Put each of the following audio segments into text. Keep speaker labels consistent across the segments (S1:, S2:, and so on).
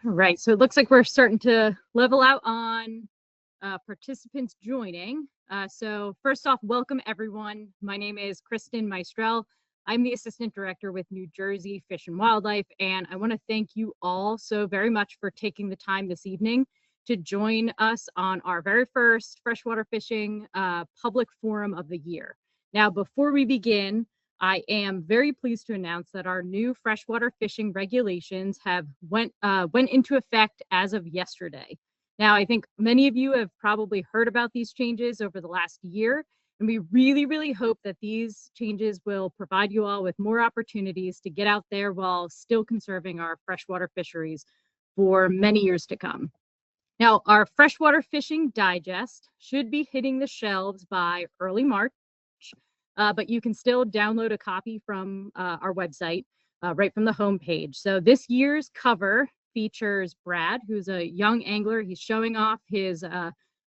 S1: All right, so it looks like we're starting to level out on participants joining. So first off, welcome everyone. My name is Kristen Maestrel. I'm the Assistant Director with New Jersey Fish and Wildlife, and I want to thank you all so very much for taking the time this evening to join us on our very first freshwater fishing public forum of the year. Now, before we begin, I am very pleased to announce that our new freshwater fishing regulations have went into effect as of yesterday. Now, I think many of you have probably heard about these changes over the last year, and we really hope that these changes will provide you all with more opportunities to get out there while still conserving our freshwater fisheries for many years to come. Now, our freshwater fishing digest should be hitting the shelves by early March, but you can still download a copy from our website right from the homepage. So this year's cover features Brad, who's a young angler. He's showing off his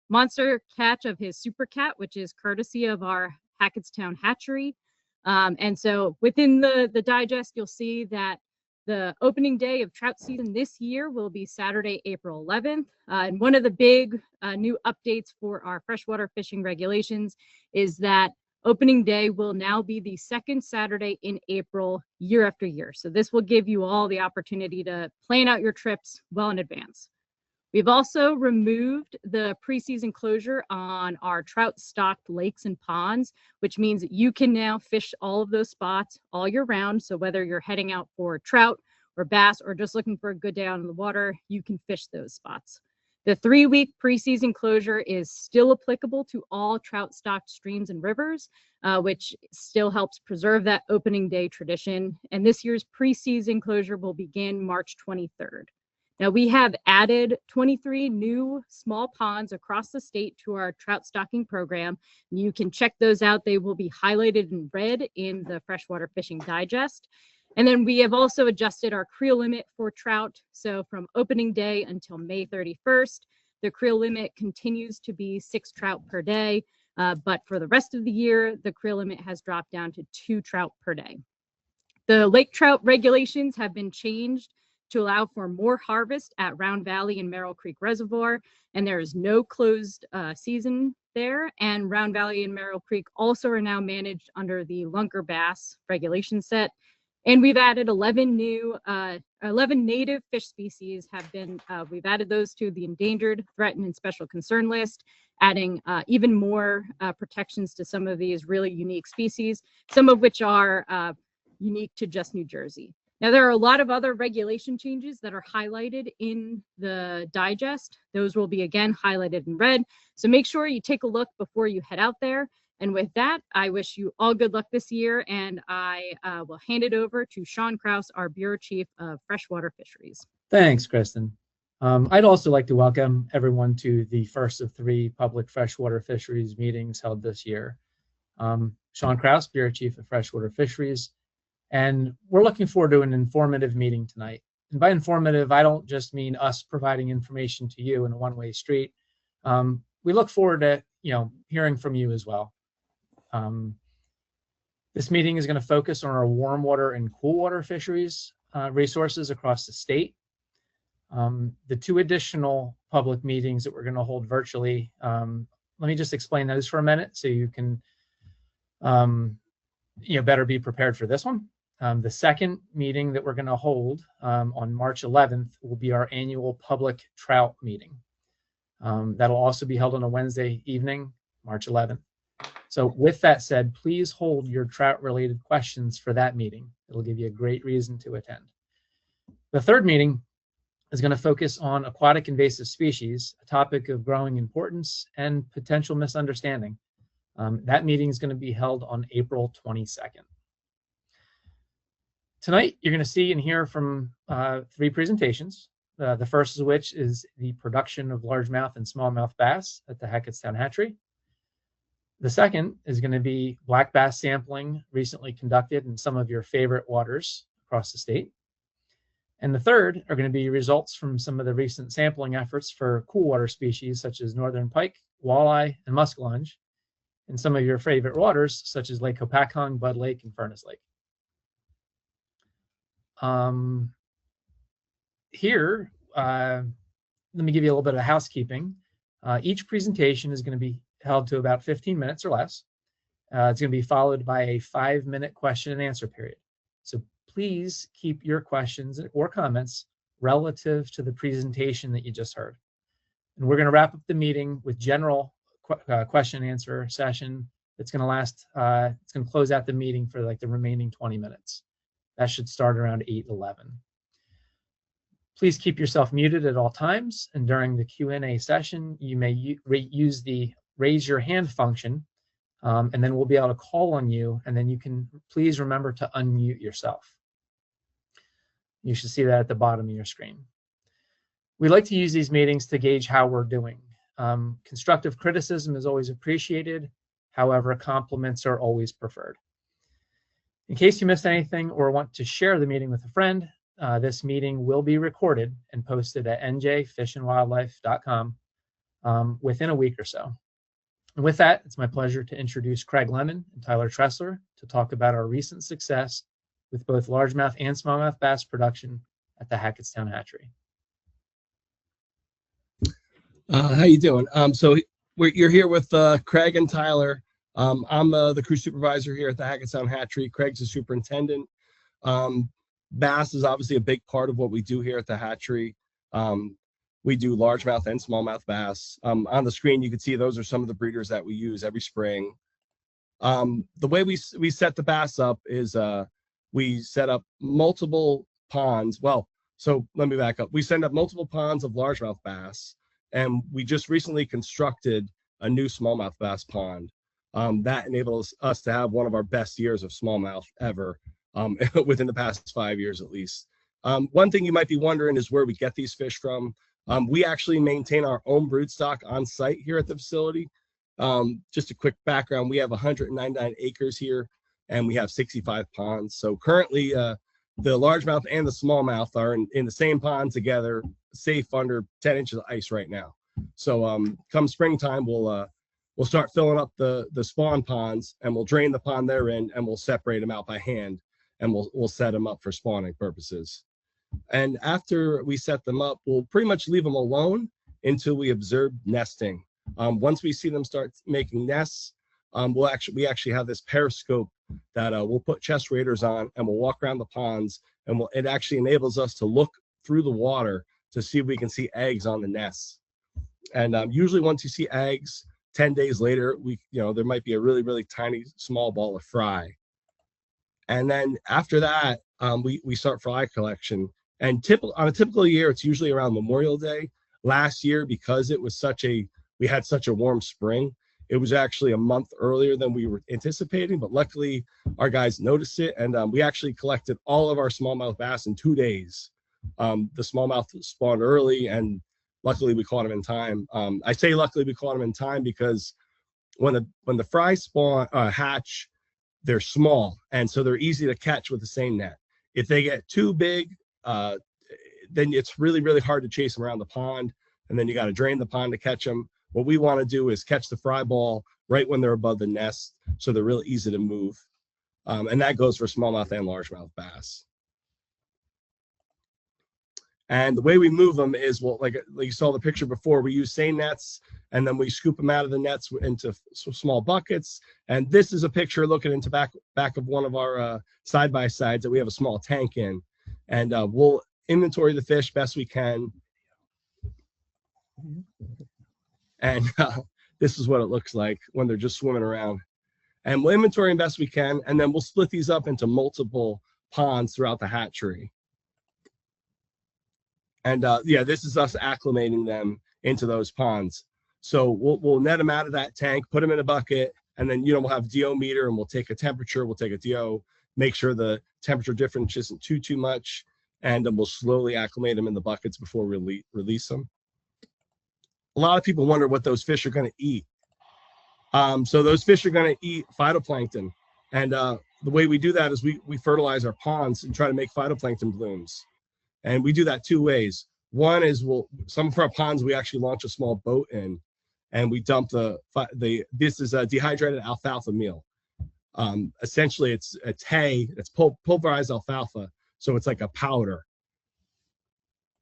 S1: monster catch of his super cat, which is courtesy of our Hackettstown Hatchery. And so within the digest, you'll see that the opening day of trout season this year will be Saturday, April 11th. And one of the big new updates for our freshwater fishing regulations is that opening day will now be the second Saturday in April, year after year. So this will give you all the opportunity to plan out your trips well in advance. We've also removed the preseason closure on our trout stocked lakes and ponds, which means that you can now fish all of those spots all year round. So whether you're heading out for trout or bass or just looking for a good day out in the water, you can fish those spots. The 3-week preseason closure is still applicable to all trout stocked streams and rivers, which still helps preserve that opening day tradition. And this year's preseason closure will begin March 23rd. Now, we have added 23 new small ponds across the state to our trout stocking program. You can check those out. They will be highlighted in red in the Freshwater Fishing Digest. And then we have also adjusted our creel limit for trout. So from opening day until May 31st, the creel limit continues to be 6 trout per day. But for the rest of the year, the creel limit has dropped down to 2 trout per day. The lake trout regulations have been changed to allow for more harvest at Round Valley and Merrill Creek Reservoir, and there is no closed season there. And Round Valley and Merrill Creek also are now managed under the Lunker Bass regulation set. And we've added 11 native fish species we've added those to the endangered, threatened, and special concern list, adding even more protections to some of these really unique species, some of which are unique to just New Jersey. Now, there are a lot of other regulation changes that are highlighted in the digest. Those will be, again, highlighted in red. So make sure you take a look before you head out there. And with that, I wish you all good luck this year, and I will hand it over to Sean Krause, our Bureau Chief of Freshwater Fisheries.
S2: Thanks, Kristen. I'd also like to welcome everyone to the first of 3 public freshwater fisheries meetings held this year. Sean Krause, Bureau Chief of Freshwater Fisheries, and we're looking forward to an informative meeting tonight. And by informative, I don't just mean us providing information to you in a one-way street. We look forward to hearing from you as well. This meeting is going to focus on our warm water and cool water fisheries resources across the state. The 2 additional public meetings that we're going to hold virtually, let me just explain those for a minute so you can better be prepared for this one. The second meeting that we're going to hold on March 11th will be our annual public trout meeting. That'll also be held on a Wednesday evening, March 11th. So with that said, please hold your trout-related questions for that meeting. It'll give you a great reason to attend. The third meeting is going to focus on aquatic invasive species, a topic of growing importance and potential misunderstanding. That meeting is going to be held on April 22nd. Tonight, you're going to see and hear from 3 presentations. The first of which is the production of largemouth and smallmouth bass at the Hackettstown Hatchery. The second is going to be black bass sampling recently conducted in some of your favorite waters across the state. And the third are going to be results from some of the recent sampling efforts for cool water species such as northern pike, walleye, and muskellunge in some of your favorite waters such as Lake Hopatcong, Bud Lake, and Furnace Lake. Here, let me give you a little bit of housekeeping. Each presentation is going to be held to about 15 minutes or less. It's going to be followed by a 5-minute question and answer period. So please keep your questions or comments relative to the presentation that you just heard. And we're going to wrap up the meeting with general question and answer session. It's going to last, it's going to close out the meeting for like the remaining 20 minutes. That should start around 8:11. Please keep yourself muted at all times. And during the Q&A session, you may use the raise your hand function, and then we'll be able to call on you. And then you can please remember to unmute yourself. You should see that at the bottom of your screen. We like to use these meetings to gauge how we're doing. Constructive criticism is always appreciated. However, compliments are always preferred. In case you missed anything or want to share the meeting with a friend, this meeting will be recorded and posted at njfishandwildlife.com within a week or so. And with that, it's my pleasure to introduce Craig Lemon and Tyler Tresslar to talk about our recent success with both largemouth and smallmouth bass production at the Hackettstown Hatchery.
S3: How you doing? So you're here with Craig and Tyler. I'm the crew supervisor here at the Hackettstown Hatchery. Craig's the superintendent. Bass is obviously a big part of what we do here at the hatchery. We do largemouth and smallmouth bass. On the screen, you can see those are some of the breeders that we use every spring. The way we set the bass up is we set up multiple ponds. Well, so let me back up. We set up multiple ponds of largemouth bass, and we just recently constructed a new smallmouth bass pond. That enables us to have one of our best years of smallmouth ever. Within the past 5 years at least. One thing you might be wondering is where we get these fish from. We actually maintain our own brood stock on site here at the facility. Just a quick background, we have 199 acres here and we have 65 ponds. So currently the largemouth and the smallmouth are in the same pond together, safe under 10 inches of ice right now. So come springtime, we'll start filling up the spawn ponds, and we'll drain the pond they're in, and we'll separate them out by hand, and we'll set them up for spawning purposes. And after we set them up, we'll pretty much leave them alone until we observe nesting. Once we see them start making nests, we actually have this periscope that we'll put chest radars on, and we'll walk around the ponds, and it actually enables us to look through the water to see if we can see eggs on the nests. And usually once you see eggs, 10 days later, there might be a really, really tiny, small ball of fry. And then after that, we start fry collection. And on a typical year, it's usually around Memorial Day. Last year, because we had such a warm spring, it was actually a month earlier than we were anticipating. But luckily, our guys noticed it, and we actually collected all of our smallmouth bass in 2 days. The smallmouth spawned early, and luckily we caught them in time. I say luckily we caught them in time because when the fry hatch, they're small, and so they're easy to catch with the same net. If they get too big, then it's really, really hard to chase them around the pond, and then you got to drain the pond to catch them. What we want to do is catch the fry ball right when they're above the nest, so they're really easy to move. And that goes for smallmouth and largemouth bass. And the way we move them is, well, like you saw the picture before, we use seine nets, and then we scoop them out of the nets into small buckets. And this is a picture looking into back of one of our side-by-sides that we have a small tank in. And we'll inventory the fish best we can. And this is what it looks like when they're just swimming around. And we'll inventory them best we can, and then we'll split these up into multiple ponds throughout the hatchery. And yeah, this is us acclimating them into those ponds. So we'll net them out of that tank, put them in a bucket, and then we'll have DO meter, and we'll take a temperature, we'll take a DO, make sure the temperature difference isn't too much, and then we'll slowly acclimate them in the buckets before we release them. A lot of people wonder what those fish are going to eat. So those fish are going to eat phytoplankton, and the way we do that is we fertilize our ponds and try to make phytoplankton blooms. And we do that 2 ways. One is some of our ponds we actually launch a small boat in, and we dump this is a dehydrated alfalfa meal. Essentially, it's hay, it's pulverized alfalfa, so it's like a powder.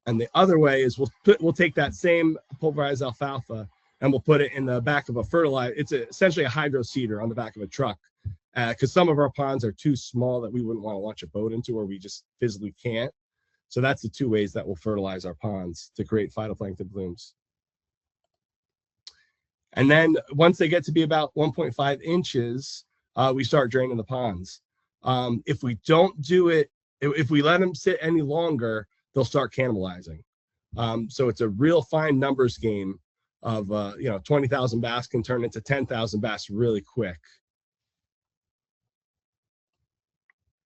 S3: And the other way is we'll take that same pulverized alfalfa and we'll put it in the back of a fertilizer. It's essentially a hydro seeder on the back of a truck, because some of our ponds are too small that we wouldn't want to launch a boat into, or we just physically can't. So that's the two ways that we'll fertilize our ponds to create phytoplankton blooms. And then once they get to be about 1.5 inches, we start draining the ponds. If we don't do it, if we let them sit any longer, they'll start cannibalizing. So it's a real fine numbers game of, 20,000 bass can turn into 10,000 bass really quick.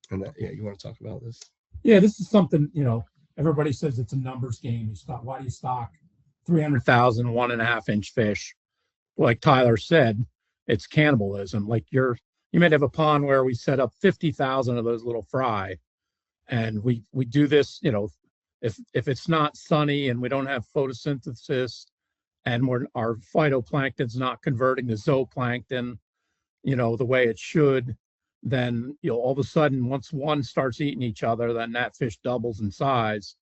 S3: And that, yeah, you want to talk about this?
S4: Yeah, this is something, everybody says it's a numbers game. Why do you stock 300,000 1.5-inch fish? Like Tyler said, it's cannibalism. Like you might have a pond where we set up 50,000 of those little fry, and we do this, if it's not sunny and we don't have photosynthesis and our phytoplankton's not converting to zooplankton, the way it should, then all of a sudden, once one starts eating each other, then that fish doubles in size,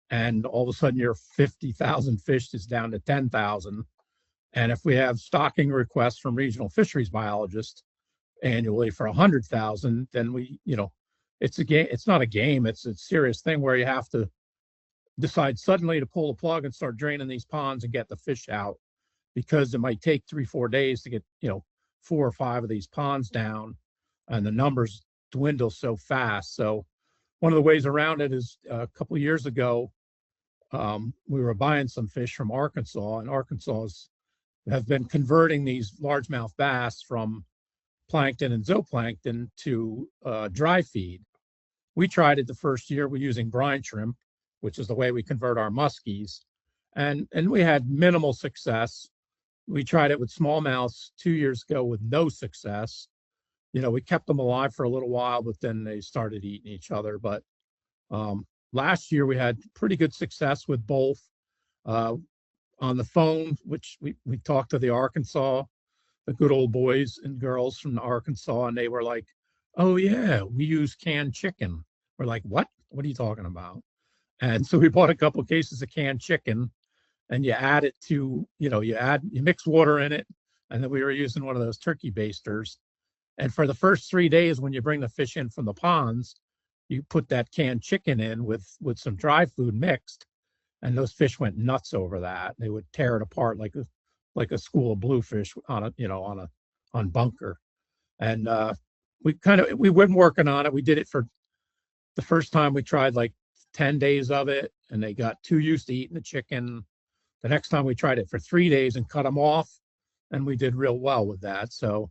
S4: and all of a sudden your 50,000 fish is down to 10,000. And if we have stocking requests from regional fisheries biologists annually for 100,000, then it's a game. It's not a game. It's a serious thing where you have to decide suddenly to pull the plug and start draining these ponds and get the fish out, because it might take 3-4 days to get 4 or 5 of these ponds down, and the numbers dwindle so fast. So one of the ways around it is a couple of years ago, we were buying some fish from Arkansas, and Arkansas have been converting these largemouth bass from plankton and zooplankton to dry feed. We tried it the first year. We're using brine shrimp, which is the way we convert our muskies, and we had minimal success. We tried it with smallmouths 2 years ago with no success. We kept them alive for a little while, but then they started eating each other. But last year we had pretty good success with both. On the phone, which we talked to the Arkansas, the good old boys and girls from Arkansas, and they were like, "Oh yeah, we use canned chicken." We're like, "What? What are you talking about?" And so we bought a couple of cases of canned chicken, and you add it to, you mix water in it, and then we were using one of those turkey basters. And for the first 3 days, when you bring the fish in from the ponds, you put that canned chicken in with some dry food mixed, and those fish went nuts over that. They would tear it apart like a school of bluefish on bunker. And we've been working on it. We did it for the first time. We tried like 10 days of it, and they got too used to eating the chicken. The next time we tried it for 3 days and cut them off, and we did real well with that. So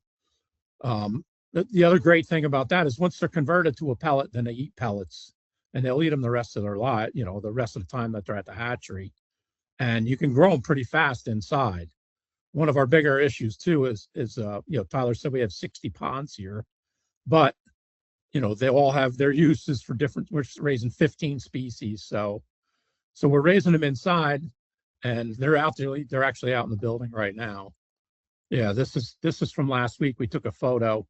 S4: the other great thing about that is once they're converted to a pellet, then they eat pellets, and they'll eat them the rest of their life, the rest of the time that they're at the hatchery. And you can grow them pretty fast inside. One of our bigger issues too is Tyler said we have 60 ponds here, but they all have their uses for different. We're raising 15 species, so we're raising them inside, and they're out there. They're actually out in the building right now. Yeah, this is from last week. We took a photo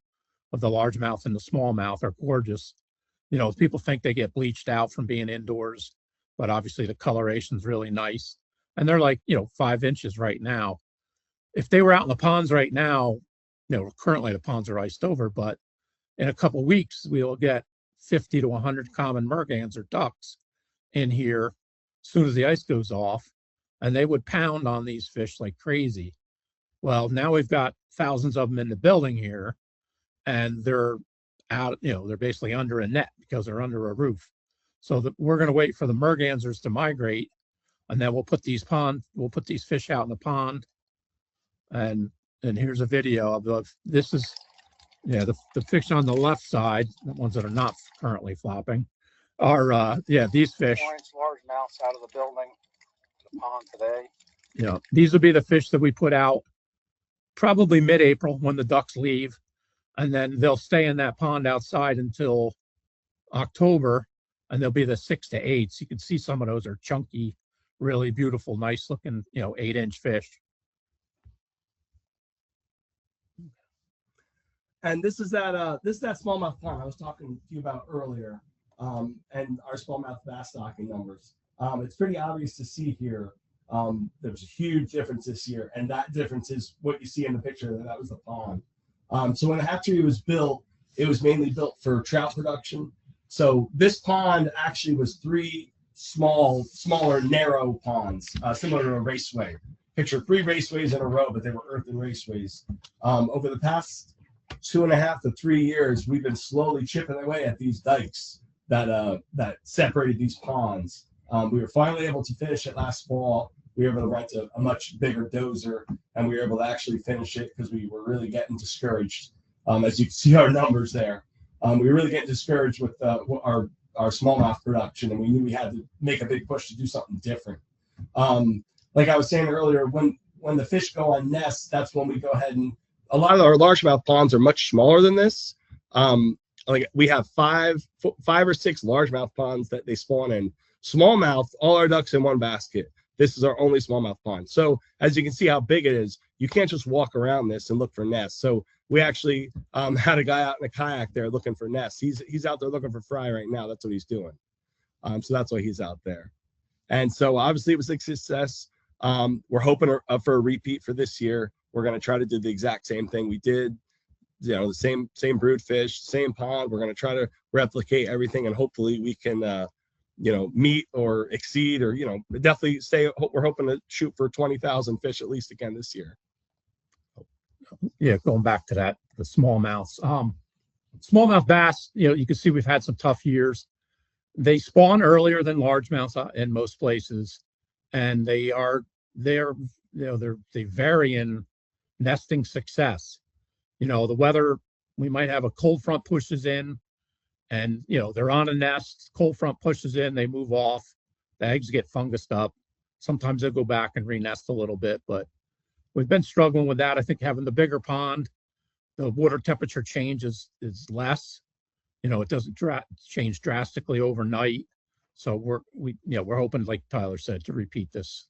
S4: of the largemouth and the smallmouth. Are gorgeous. People think they get bleached out from being indoors, but obviously the coloration's really nice, and they're like 5 inches right now. If they were out in the ponds right now, currently the ponds are iced over, but in a couple of weeks we'll get 50 to 100 common mergans or ducks in here as soon as the ice goes off, and they would pound on these fish like crazy. Well, now we've got thousands of them in the building here, and they're out, they're basically under a net because they're under a roof. So we're going to wait for the mergansers to migrate, and then we'll put these fish out in the pond. And here's a video of this is, the fish on the left side, the ones that are not currently flopping, are these fish.
S5: Largemouths out of the building, the pond today.
S4: These will be the fish that we put out probably mid-April when the ducks leave, and then they'll stay in that pond outside until October, and they'll be the 6 to 8s. You can see some of those are chunky, really beautiful, nice looking, 8-inch fish.
S3: And this is that smallmouth pond I was talking to you about earlier, and our smallmouth bass stocking numbers. It's pretty obvious to see here. There's a huge difference this year, and that difference is what you see in the picture. That was the pond. So when the hatchery was built, it was mainly built for trout production. So this pond actually was 3 smaller, narrow ponds, similar to a raceway. Picture 3 raceways in a row, but they were earthen raceways. Over the past 2.5 to 3 years, we've been slowly chipping away at these dikes that separated these ponds. We were finally able to finish it last fall. We were able to rent a much bigger dozer, and we were able to actually finish it because we were really getting discouraged. As you can see our numbers there, we were really getting discouraged with our smallmouth production, and we knew we had to make a big push to do something different. Like I was saying earlier, when the fish go on nests, that's when we go ahead and a lot of our largemouth ponds are much smaller than this. Like we have five or six largemouth ponds that they spawn in. Smallmouth, all our ducks in one basket. This is our only smallmouth pond. So as you can see how big it is, you can't just walk around this and look for nests. So we actually had a guy out in a kayak there looking for nests. He's out there looking for fry right now. That's what he's doing. So that's why he's out there. And so obviously it was a success. We're hoping for a repeat for this year. We're going to try to do the exact same thing we did. You know, the same brood fish, same pond. We're going to try to replicate everything, and hopefully we can meet or exceed, or definitely stay. We're hoping to shoot for 20,000 fish at least again this year.
S4: Yeah, going back to that, the smallmouths. Smallmouth bass, you can see we've had some tough years. They spawn earlier than largemouths in most places, and they vary in nesting success. The weather, we might have a cold front pushes in, and they're on a nest, cold front pushes in, they move off, the eggs get fungused up. Sometimes they'll go back and re-nest a little bit, but we've been struggling with that. I think having the bigger pond, the water temperature change is less. It doesn't change drastically overnight. So we're hoping, like Tyler said, to repeat this.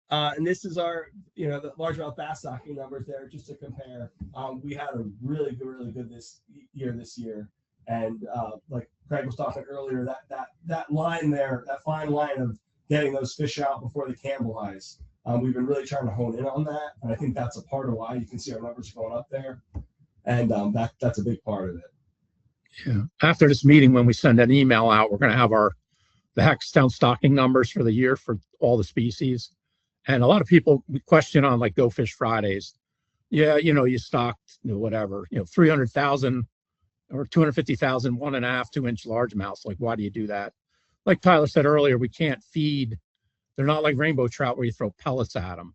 S3: And this is our, the largemouth bass stocking numbers there, just to compare. We had a really good this year. And like Craig was talking earlier, that line there, that fine line of getting those fish out before they cannibalize. We've been really trying to hone in on that. And I think that's a part of why you can see our numbers going up there. And that's a big part of it.
S4: Yeah. After this meeting, when we send an email out, we're going to have the Hackettstown stocking numbers for the year for all the species. And a lot of people question on like Go Fish Fridays. Yeah, you stocked, whatever, 300,000 or 250,000, 1.5, 2-inch largemouths. Like, why do you do that? Like Tyler said earlier, we can't feed. They're not like rainbow trout where you throw pellets at them.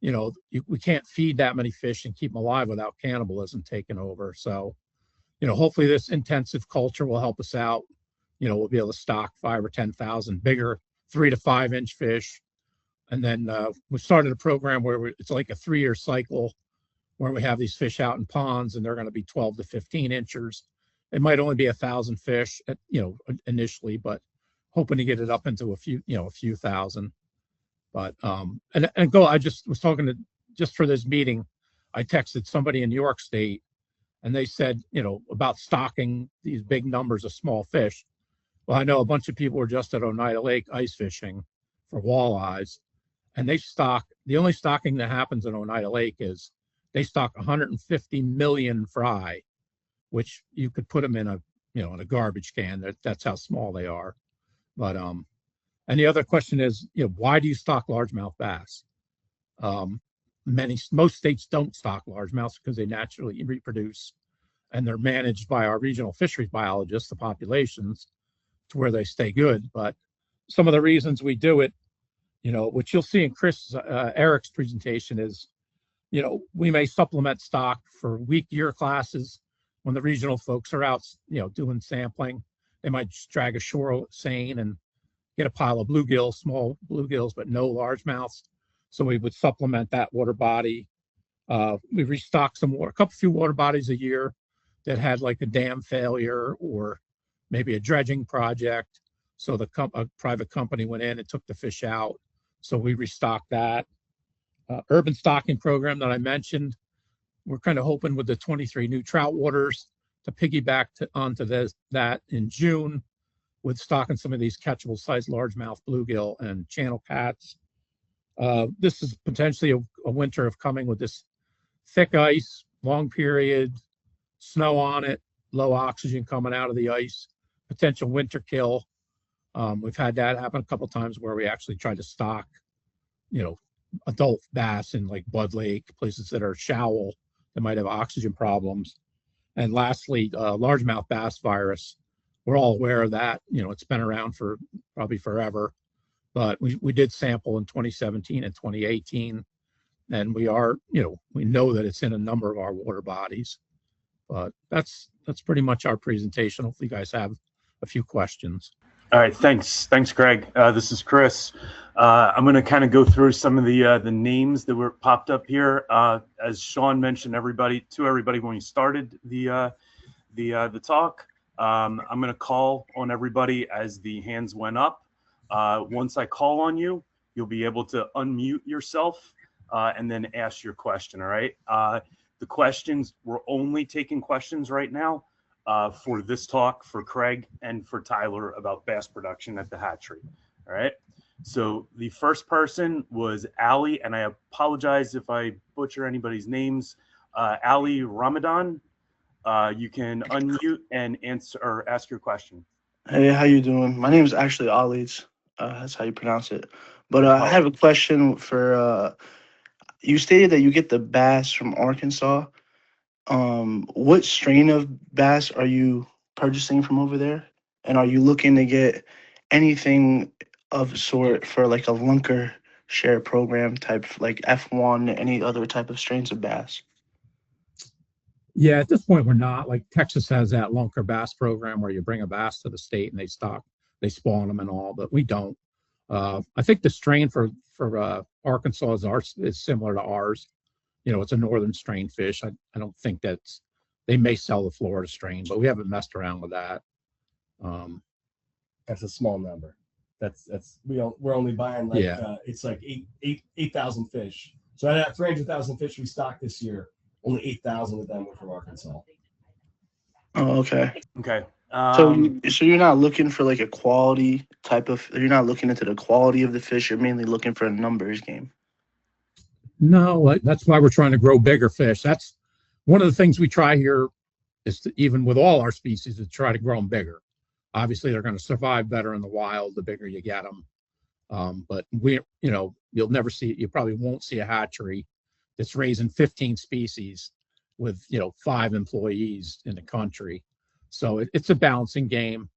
S4: We can't feed that many fish and keep them alive without cannibalism taking over. So, hopefully this intensive culture will help us out. We'll be able to stock 5,000 or 10,000 bigger 3 to 5-inch fish. And then we started a program where it's like a 3-year cycle where we have these fish out in ponds, and they're going to be 12 to 15 inchers. It might only be 1,000 fish, initially, but hoping to get it up into a few thousand. But I just was talking just for this meeting, I texted somebody in New York State, and they said, about stocking these big numbers of small fish. Well, I know a bunch of people were just at Oneida Lake ice fishing for walleyes. And the only stocking that happens in Oneida Lake is they stock 150 million fry, which you could put them in a garbage can. That's how small they are. But and the other question is, why do you stock largemouth bass? Most states don't stock largemouths because they naturally reproduce, and they're managed by our regional fisheries biologists, the populations, to where they stay good. But some of the reasons we do it, which you'll see in Eric's presentation is, we may supplement stock for weak year classes when the regional folks are out, doing sampling. They might just drag a shore seine and get a pile of bluegills, small bluegills, but no largemouths. So we would supplement that water body. We restock a few water bodies a year that had like a dam failure or maybe a dredging project. So a private company went in and took the fish out. So we restocked that. Urban stocking program that I mentioned, we're kind of hoping with the 23 new trout waters to piggyback onto that in June with stocking some of these catchable sized largemouth bluegill and channel cats. This is potentially a winter of coming with this thick ice, long period, snow on it, low oxygen coming out of the ice, potential winter kill. We've had that happen a couple of times where we actually tried to stock, adult bass in like Bud Lake, places that are shallow that might have oxygen problems. And lastly, largemouth bass virus. We're all aware of that. It's been around for probably forever, but we did sample in 2017 and 2018, and we know that it's in a number of our water bodies. But that's pretty much our presentation. Hopefully you guys have a few questions.
S6: All right, thanks, Greg. This is Chris. I'm going to kind of go through some of the names that were popped up here. As Sean mentioned, everybody when we started the talk. I'm going to call on everybody as the hands went up. Once I call on you, you'll be able to unmute yourself and then ask your question. All right. The questions, we're only taking questions right now for this talk for Craig and for Tyler about bass production at the hatchery. All right. So the first person was Ali, and I apologize if I butcher anybody's names. Ali Ramadan. You can unmute and answer or ask your question.
S7: Hey, how you doing? My name is actually Ali's. That's how you pronounce it. But I have a question for you stated that you get the bass from Arkansas. What strain of bass are you purchasing from over there? And are you looking to get anything of sort for like a lunker share program type, like F1, any other type of strains of bass?
S4: Yeah, at this point, we're not. Like Texas has that lunker bass program where you bring a bass to the state and they spawn them and all, but we don't. I think the strain for Arkansas is similar to ours. It's a northern strain fish. I don't think they may sell the Florida strain, but we haven't messed around with that.
S3: That's a small number. We're only buying it's like 8,000 fish. So out of that 300,000 fish we stocked this year, only 8,000 of them were from Arkansas.
S7: Oh, okay.
S6: Okay.
S7: So you're not looking for like a quality type of, you're not looking into the quality of the fish. You're mainly looking for a numbers game.
S4: No, that's why we're trying to grow bigger fish. That's one of the things we try here is to, even with all our species, to try to grow them bigger. Obviously, they're going to survive better in the wild the bigger you get them. But you probably won't see a hatchery that's raising 15 species with 5 employees in the country. So it's a balancing game.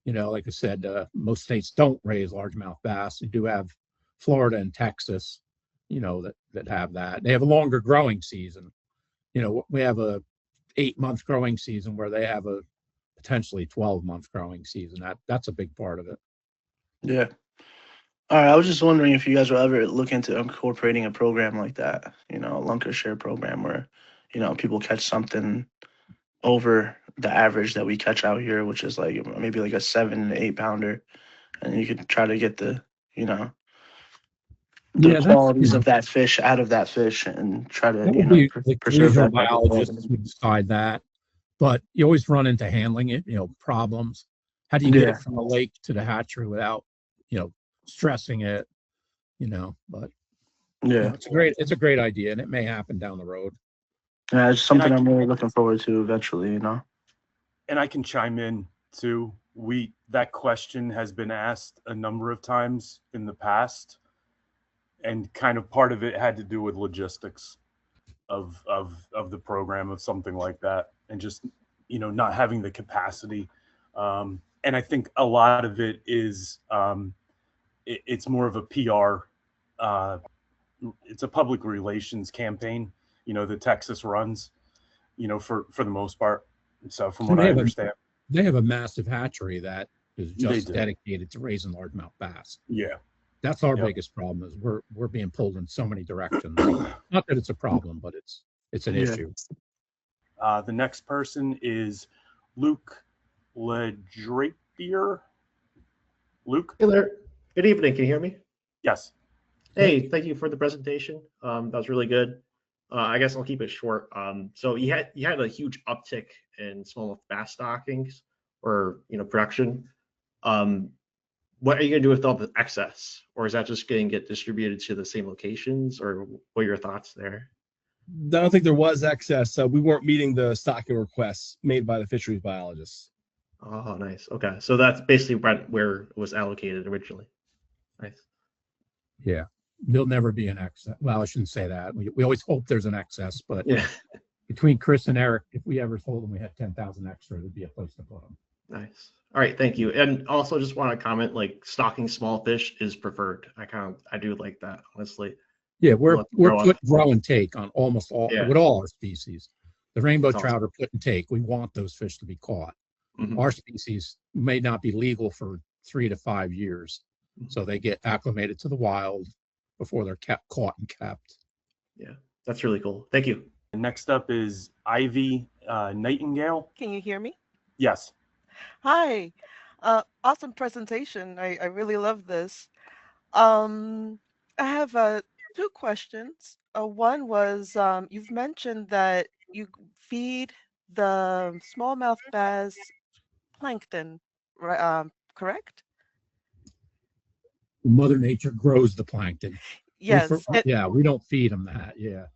S4: Like I said, most states don't raise largemouth bass. You do have Florida and Texas, that have that. They have a longer growing season. We have a 8-month growing season where they have a potentially 12-month growing season. That's a big part of it.
S7: Yeah. All right. I was just wondering if you guys will ever look into incorporating a program like that, a lunker share program where, people catch something over the average that we catch out here, which is like maybe like a 7 to 8 pounder, and you could try to get the qualities of that fish out of that fish and try to preserve that.
S4: Biologists would decide that, but you always run into handling it, problems. How do you get it from the lake to the hatchery without stressing it, but it's a great idea, and it may happen down the road.
S7: Yeah, it's something I'm really looking forward to eventually,
S6: And I can chime in too. That question has been asked a number of times in the past, and kind of part of it had to do with logistics of the program of something like that, and just not having the capacity. And I think a lot of it is it's more of a PR. It's a public relations campaign, that Texas runs, for the most part. So from what I understand,
S4: they have a massive hatchery that is just dedicated to raising largemouth bass.
S6: Yeah.
S4: That's our biggest problem is we're being pulled in so many directions. Not that it's a problem, but it's an issue.
S6: The next person is Luke Ledrapier. Luke?
S8: Hey there. Good evening. Can you hear me?
S6: Yes.
S8: Hey, thank you for the presentation. That was really good. I guess I'll keep it short. So you had a huge uptick in smallmouth bass stockings or production. What are you gonna do with all the excess, or is that just going to get distributed to the same locations, or what are your thoughts there?
S3: I don't think there was excess. So we weren't meeting the stocking requests made by the fisheries biologists.
S8: Oh, nice. Okay, so that's basically where it was allocated originally. Nice.
S4: Yeah, there'll never be an excess. Well, I shouldn't say that. We always hope there's an excess, but
S8: Yeah.
S4: between Chris and Eric, if we ever told them we had 10,000 extra, there'd be a place to put them.
S8: Nice. All right, thank you. And also just want to comment, like stocking small fish is preferred. I do like that, honestly.
S4: Yeah, we're
S8: grow
S4: put
S8: up.
S4: grow and take on almost all
S8: Yeah.
S4: with all our species. The rainbow
S8: That's
S4: trout are put and take. We want those fish to be caught.
S8: Mhm.
S4: Our species may not be legal for 3 to 5 years, so they get acclimated to the wild before they're caught and kept.
S8: Yeah, that's really cool. Thank you.
S6: Next up is Ivy Nightingale.
S9: Can you hear me?
S6: Yes.
S9: Hi. Awesome presentation. I really love this. I have 2 questions. One was you've mentioned that you feed the smallmouth bass plankton, correct?
S4: Mother Nature grows the plankton.
S9: Yes.
S4: We don't feed them that. Yeah.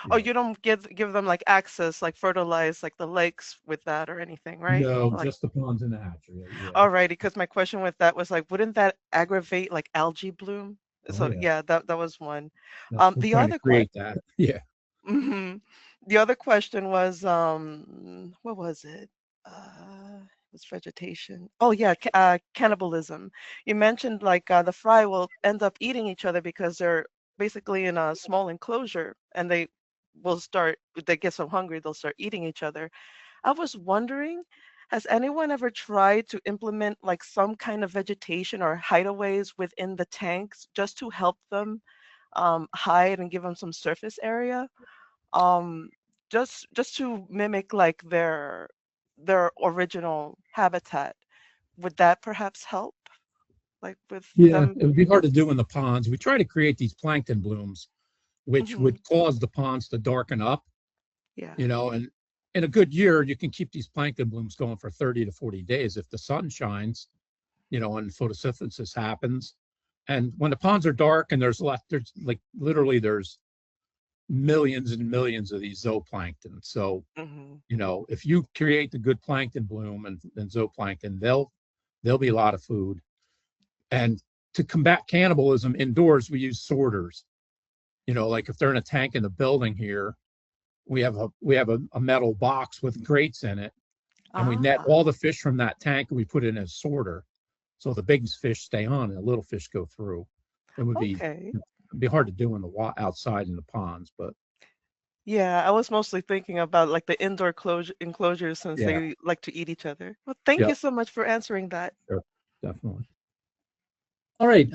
S9: Oh, you don't give them like access, like fertilize like the lakes with that or anything, right?
S4: No,
S9: Like,
S4: just the ponds and the hatchery. Yeah.
S9: alrighty, because my question with that was like, wouldn't that aggravate like algae bloom?
S4: Oh,
S9: So
S4: yeah.
S9: that was one.
S4: We're
S9: The
S4: trying
S9: other
S4: to create that. Yeah.
S9: The other question was what was it? It was vegetation. Oh yeah, cannibalism. You mentioned like the fry will end up eating each other because they're basically in a small enclosure, and they get so hungry they'll start eating each other. I was wondering, has anyone ever tried to implement like some kind of vegetation or hideaways within the tanks just to help them hide and give them some surface area? Just to mimic like their original habitat. Would that perhaps help? Like with
S4: Yeah,
S9: them?
S4: it would be hard to do in the ponds. We try to create these plankton blooms, which would cause the ponds to darken up,
S9: Yeah.
S4: and in a good year, you can keep these plankton blooms going for 30 to 40 days if the sun shines, and photosynthesis happens. And when the ponds are dark and there's like literally there's millions and millions of these zooplankton. So, if you create the good plankton bloom and zooplankton, there'll be a lot of food. And to combat cannibalism indoors, we use sorters. Like if they're in a tank in the building here, we have a metal box with grates in it, and we net all the fish from that tank and we put it in a sorter, so the big fish stay on and the little fish go through. It would be it'd be hard to do in the outside in the ponds, but
S9: yeah, I was mostly thinking about like the indoor enclosures since they like to eat each other. Well, thank you so much for answering that.
S4: Sure, definitely.
S2: All right.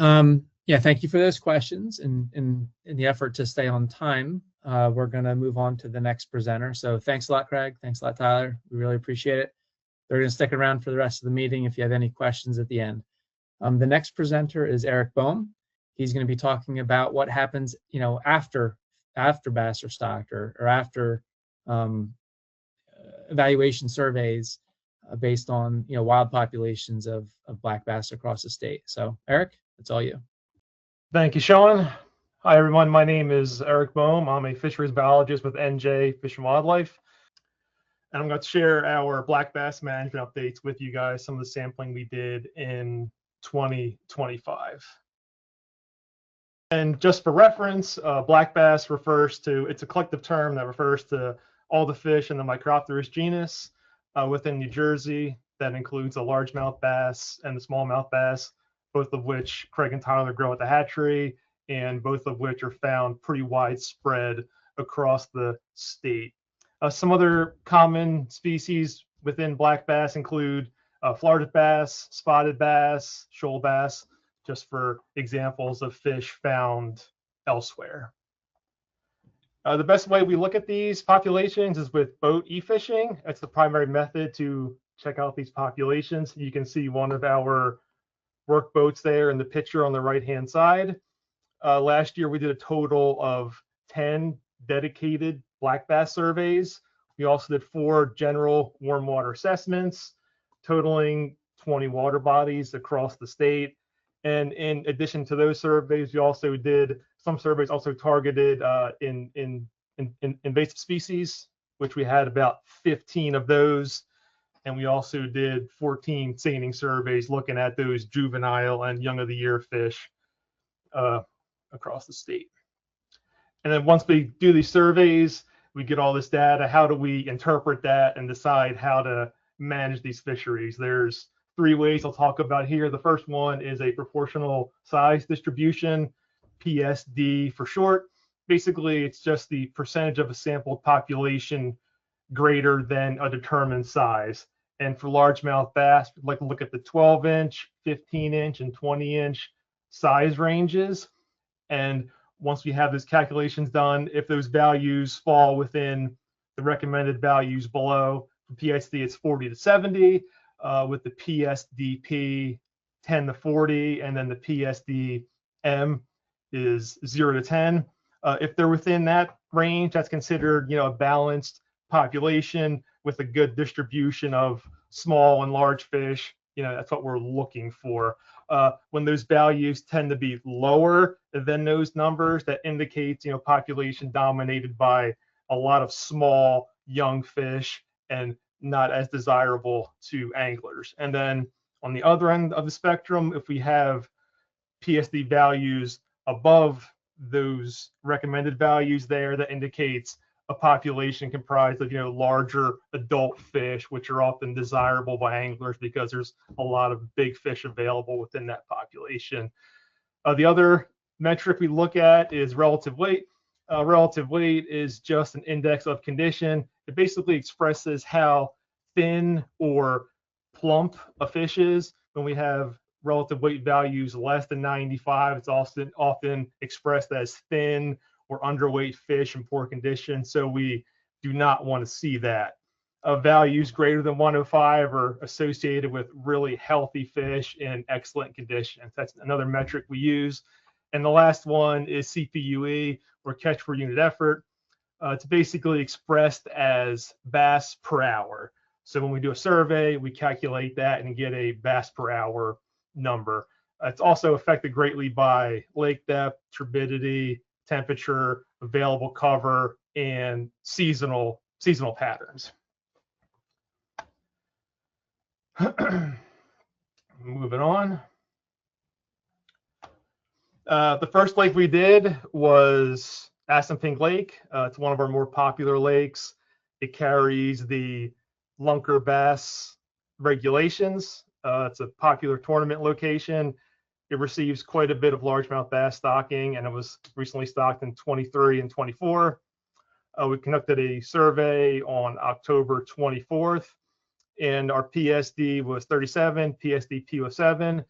S2: Yeah, thank you for those questions. And in the effort to stay on time, we're going to move on to the next presenter. So thanks a lot, Craig. Thanks a lot, Tyler. We really appreciate it. They're going to stick around for the rest of the meeting if you have any questions at the end. The next presenter is Eric Boehm. He's going to be talking about what happens, after bass are stocked or after evaluation surveys based on wild populations of black bass across the state. So Eric, it's all you.
S10: Thank you, Sean. Hi, everyone. My name is Eric Boehm. I'm a fisheries biologist with NJ Fish and Wildlife. And I'm going to share our black bass management updates with you guys, some of the sampling we did in 2025. And just for reference, black bass it's a collective term that refers to all the fish in the Micropterus genus within New Jersey. That includes the largemouth bass and the smallmouth bass, both of which Craig and Tyler grow at the hatchery, and both of which are found pretty widespread across the state. Some other common species within black bass include Florida bass, spotted bass, shoal bass, just for examples of fish found elsewhere. The best way we look at these populations is with boat e-fishing. That's the primary method to check out these populations. You can see one of our work boats there in the picture on the right-hand side. Last year, we did a total of 10 dedicated black bass surveys. We also did 4 general warm water assessments, totaling 20 water bodies across the state. And in addition to those surveys, we also did some surveys also targeted in invasive species, which we had about 15 of those. And we also did 14 seining surveys looking at those juvenile and young of the year fish across the state. And then once we do these surveys, we get all this data. How do we interpret that and decide how to manage these fisheries? There's 3 ways I'll talk about here. The first one is a proportional size distribution, PSD for short. Basically, it's just the percentage of a sampled population greater than a determined size. And for largemouth bass, we'd like to look at the 12-inch, 15-inch, and 20-inch size ranges. And once we have those calculations done, if those values fall within the recommended values below, for PSD it's 40 to 70, with the PSDP 10 to 40, and then the PSDM is 0 to 10. If they're within that range, that's considered, a balanced population with a good distribution of small and large fish. That's what we're looking for. When those values tend to be lower than those numbers, that indicates, population dominated by a lot of small, young fish and not as desirable to anglers. And then on the other end of the spectrum, if we have PSD values above those recommended values there, that indicates a population comprised of larger adult fish, which are often desirable by anglers because there's a lot of big fish available within that population. The other metric we look at is relative weight. Relative weight is just an index of condition. It basically expresses how thin or plump a fish is. When we have relative weight values less than 95, it's often expressed as thin or underweight fish in poor condition. So we do not want to see that. Values greater than 105 are associated with really healthy fish in excellent condition. That's another metric we use. And the last one is CPUE, or catch per unit effort. It's basically expressed as bass per hour. So when we do a survey, we calculate that and get a bass per hour number. It's also affected greatly by lake depth, turbidity, temperature, available cover, and seasonal patterns. Moving on. The first lake we did was Assunpink Lake. It's one of our more popular lakes. It carries the lunker bass regulations. It's a popular tournament location. It receives quite a bit of largemouth bass stocking, and it was recently stocked in 23 and 24. We conducted a survey on October 24th, and our PSD was 37, PSDP was 7.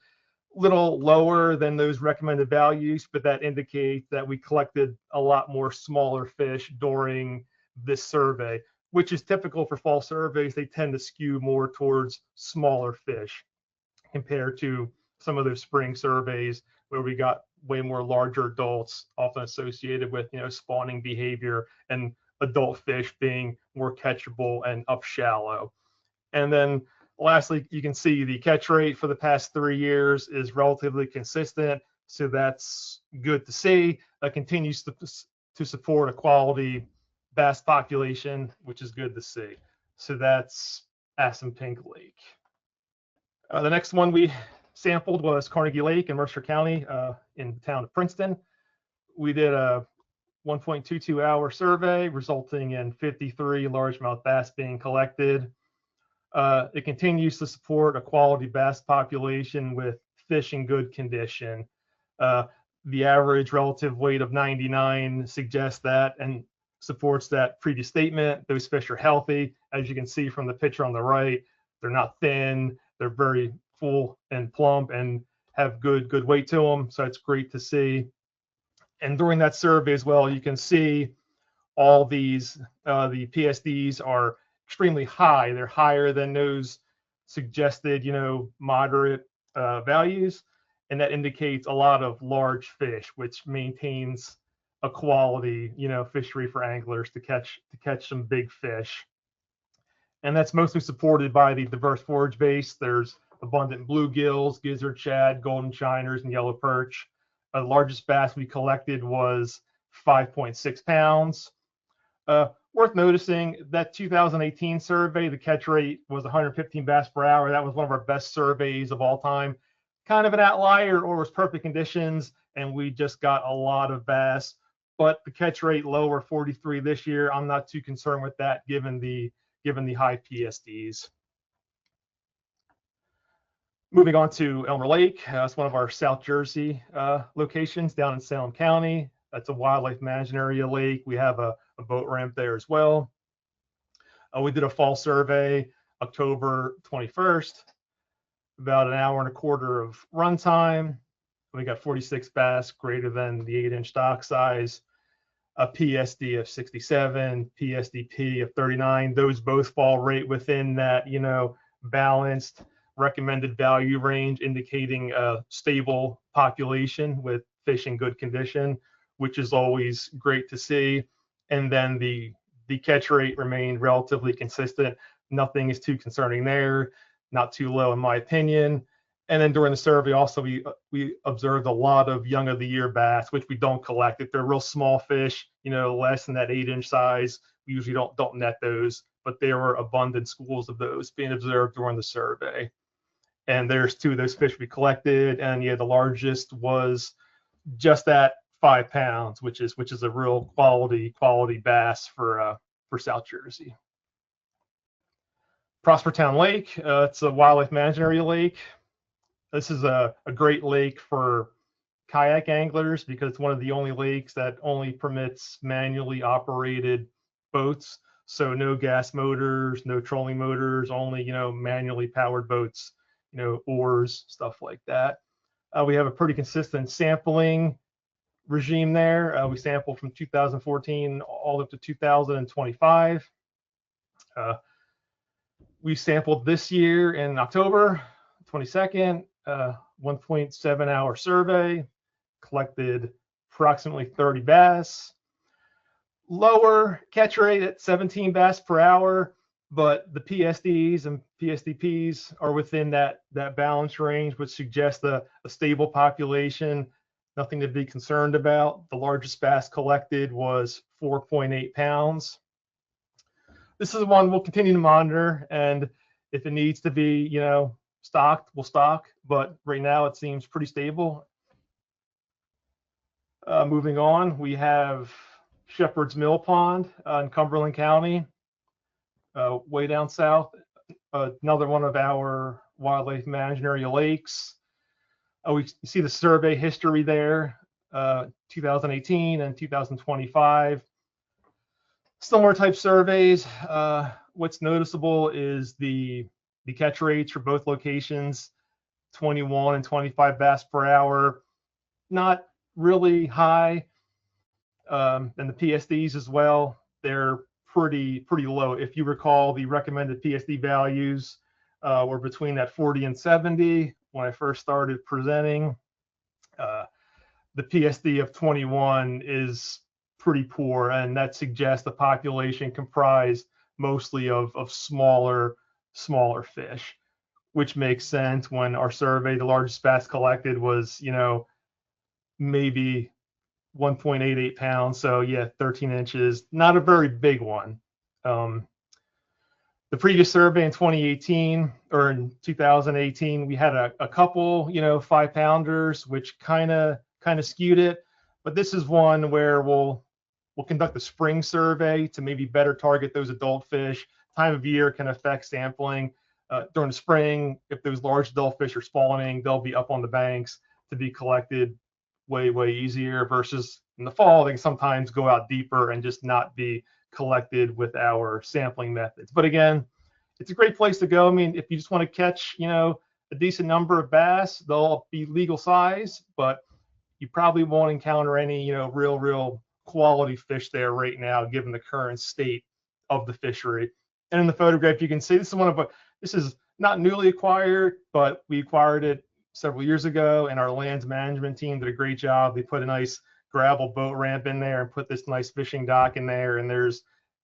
S10: Little lower than those recommended values, but that indicates that we collected a lot more smaller fish during this survey, which is typical for fall surveys. They tend to skew more towards smaller fish compared to some of those spring surveys where we got way more larger adults, often associated with spawning behavior and adult fish being more catchable and up shallow. And then lastly, you can see the catch rate for the past 3 years is relatively consistent, so that's good to see. It continues to support a quality bass population, which is good to see. So that's Assunpink Lake. The next one we sampled was Carnegie Lake in Mercer County in the town of Princeton. We did a 1.22 hour survey resulting in 53 largemouth bass being collected. It continues to support a quality bass population with fish in good condition. The average relative weight of 99 suggests that and supports that previous statement. Those fish are healthy. As you can see from the picture on the right, they're not thin. They're very full and plump and have good weight to them. So it's great to see. And during that survey as well, you can see all these, the PSDs are extremely high. They're higher than those suggested, moderate values. And that indicates a lot of large fish, which maintains a quality, fishery for anglers to catch some big fish. And that's mostly supported by the diverse forage base. There's abundant bluegills, gizzard shad, golden shiners, and yellow perch. The largest bass we collected was 5.6 pounds. Worth noticing that 2018 survey, the catch rate was 115 bass per hour. That was one of our best surveys of all time. Kind of an outlier, or was perfect conditions, and we just got a lot of bass. But the catch rate lower, 43 this year. I'm not too concerned with that, given the high PSDs. Moving on to Elmer Lake, it's one of our South Jersey locations down in Salem County. That's a wildlife management area lake. We have a boat ramp there as well. We did a fall survey October 21st, about an hour and a quarter of run time. We got 46 bass greater than the 8-inch stock size, a PSD of 67, PSDP of 39. Those both fall right within that, balanced recommended value range, indicating a stable population with fish in good condition, which is always great to see. And then the catch rate remained relatively consistent. Nothing is too concerning there, not too low in my opinion. And then during the survey also, we observed a lot of young of the year bass, which we don't collect. If they're real small fish, less than that 8-inch size, we usually don't net those, but there were abundant schools of those being observed during the survey. And there's 2 of those fish we collected, and the largest was just at 5 pounds, which is a real quality bass for South Jersey. Prospertown Lake, it's a wildlife management area lake. This is a great lake for kayak anglers because it's one of the only lakes that only permits manually operated boats. So no gas motors, no trolling motors, only manually powered boats, oars, stuff like that. We have a pretty consistent sampling regime there. We sample from 2014 all up to 2025. We sampled this year in October 22nd, 1.7 hour survey, collected approximately 30 bass. Lower catch rate at 17 bass per hour, but the PSDs and PSDPs are within that balance range, which suggests a stable population, nothing to be concerned about. The largest bass collected was 4.8 pounds. This is one we'll continue to monitor, and if it needs to be, stocked, we'll stock, but right now it seems pretty stable. Moving on, we have Sheppard's Mill Pond in Cumberland County, way down south, another one of our wildlife management area lakes. We see the survey history there, 2018 and 2025. Similar type surveys. What's noticeable is the catch rates for both locations, 21 and 25 bass per hour, not really high. And the PSDs as well, they're pretty low. If you recall, the recommended PSD values were between that 40 and 70 when I first started presenting. The PSD of 21 is pretty poor, and that suggests the population comprised mostly of smaller fish, which makes sense. When our survey, the largest bass collected was, maybe 1.88 pounds. So yeah, 13 inches, not a very big one. The previous survey in 2018 or in 2018, we had a couple, 5-pounders, which kind of skewed it. But this is one where we'll conduct a spring survey to maybe better target those adult fish. Time of year can affect sampling. During the spring, if those large adult fish are spawning, they'll be up on the banks to be collected way easier, versus in the fall, they can sometimes go out deeper and just not be collected with our sampling methods. But again, it's a great place to go. I mean, if you just want to catch, a decent number of bass, they'll be legal size, but you probably won't encounter any, real quality fish there right now, given the current state of the fishery. And in the photograph, you can see this is not newly acquired, but we acquired it several years ago, and our lands management team did a great job. They put a nice gravel boat ramp in there and put this nice fishing dock in there, and there's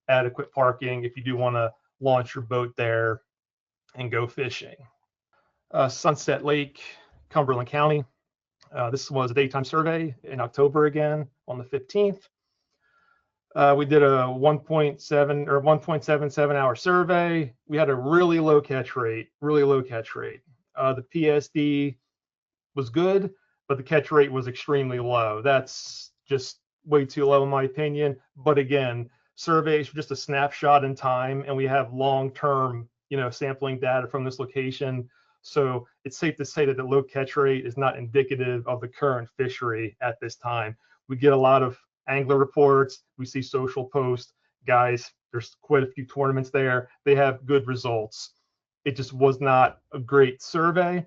S10: adequate parking if you do want to launch your boat there and go fishing. Sunset Lake, Cumberland County. This was a daytime survey in October again on the 15th. We did a 1.7 or 1.77 hour survey. We had a really low catch rate, The PSD was good, but the catch rate was extremely low. That's just way too low in my opinion. But again, surveys are just a snapshot in time, and we have long-term, sampling data from this location. So it's safe to say that the low catch rate is not indicative of the current fishery at this time. We get a lot of angler reports. We see social posts. Guys, there's quite a few tournaments there. They have good results. It just was not a great survey.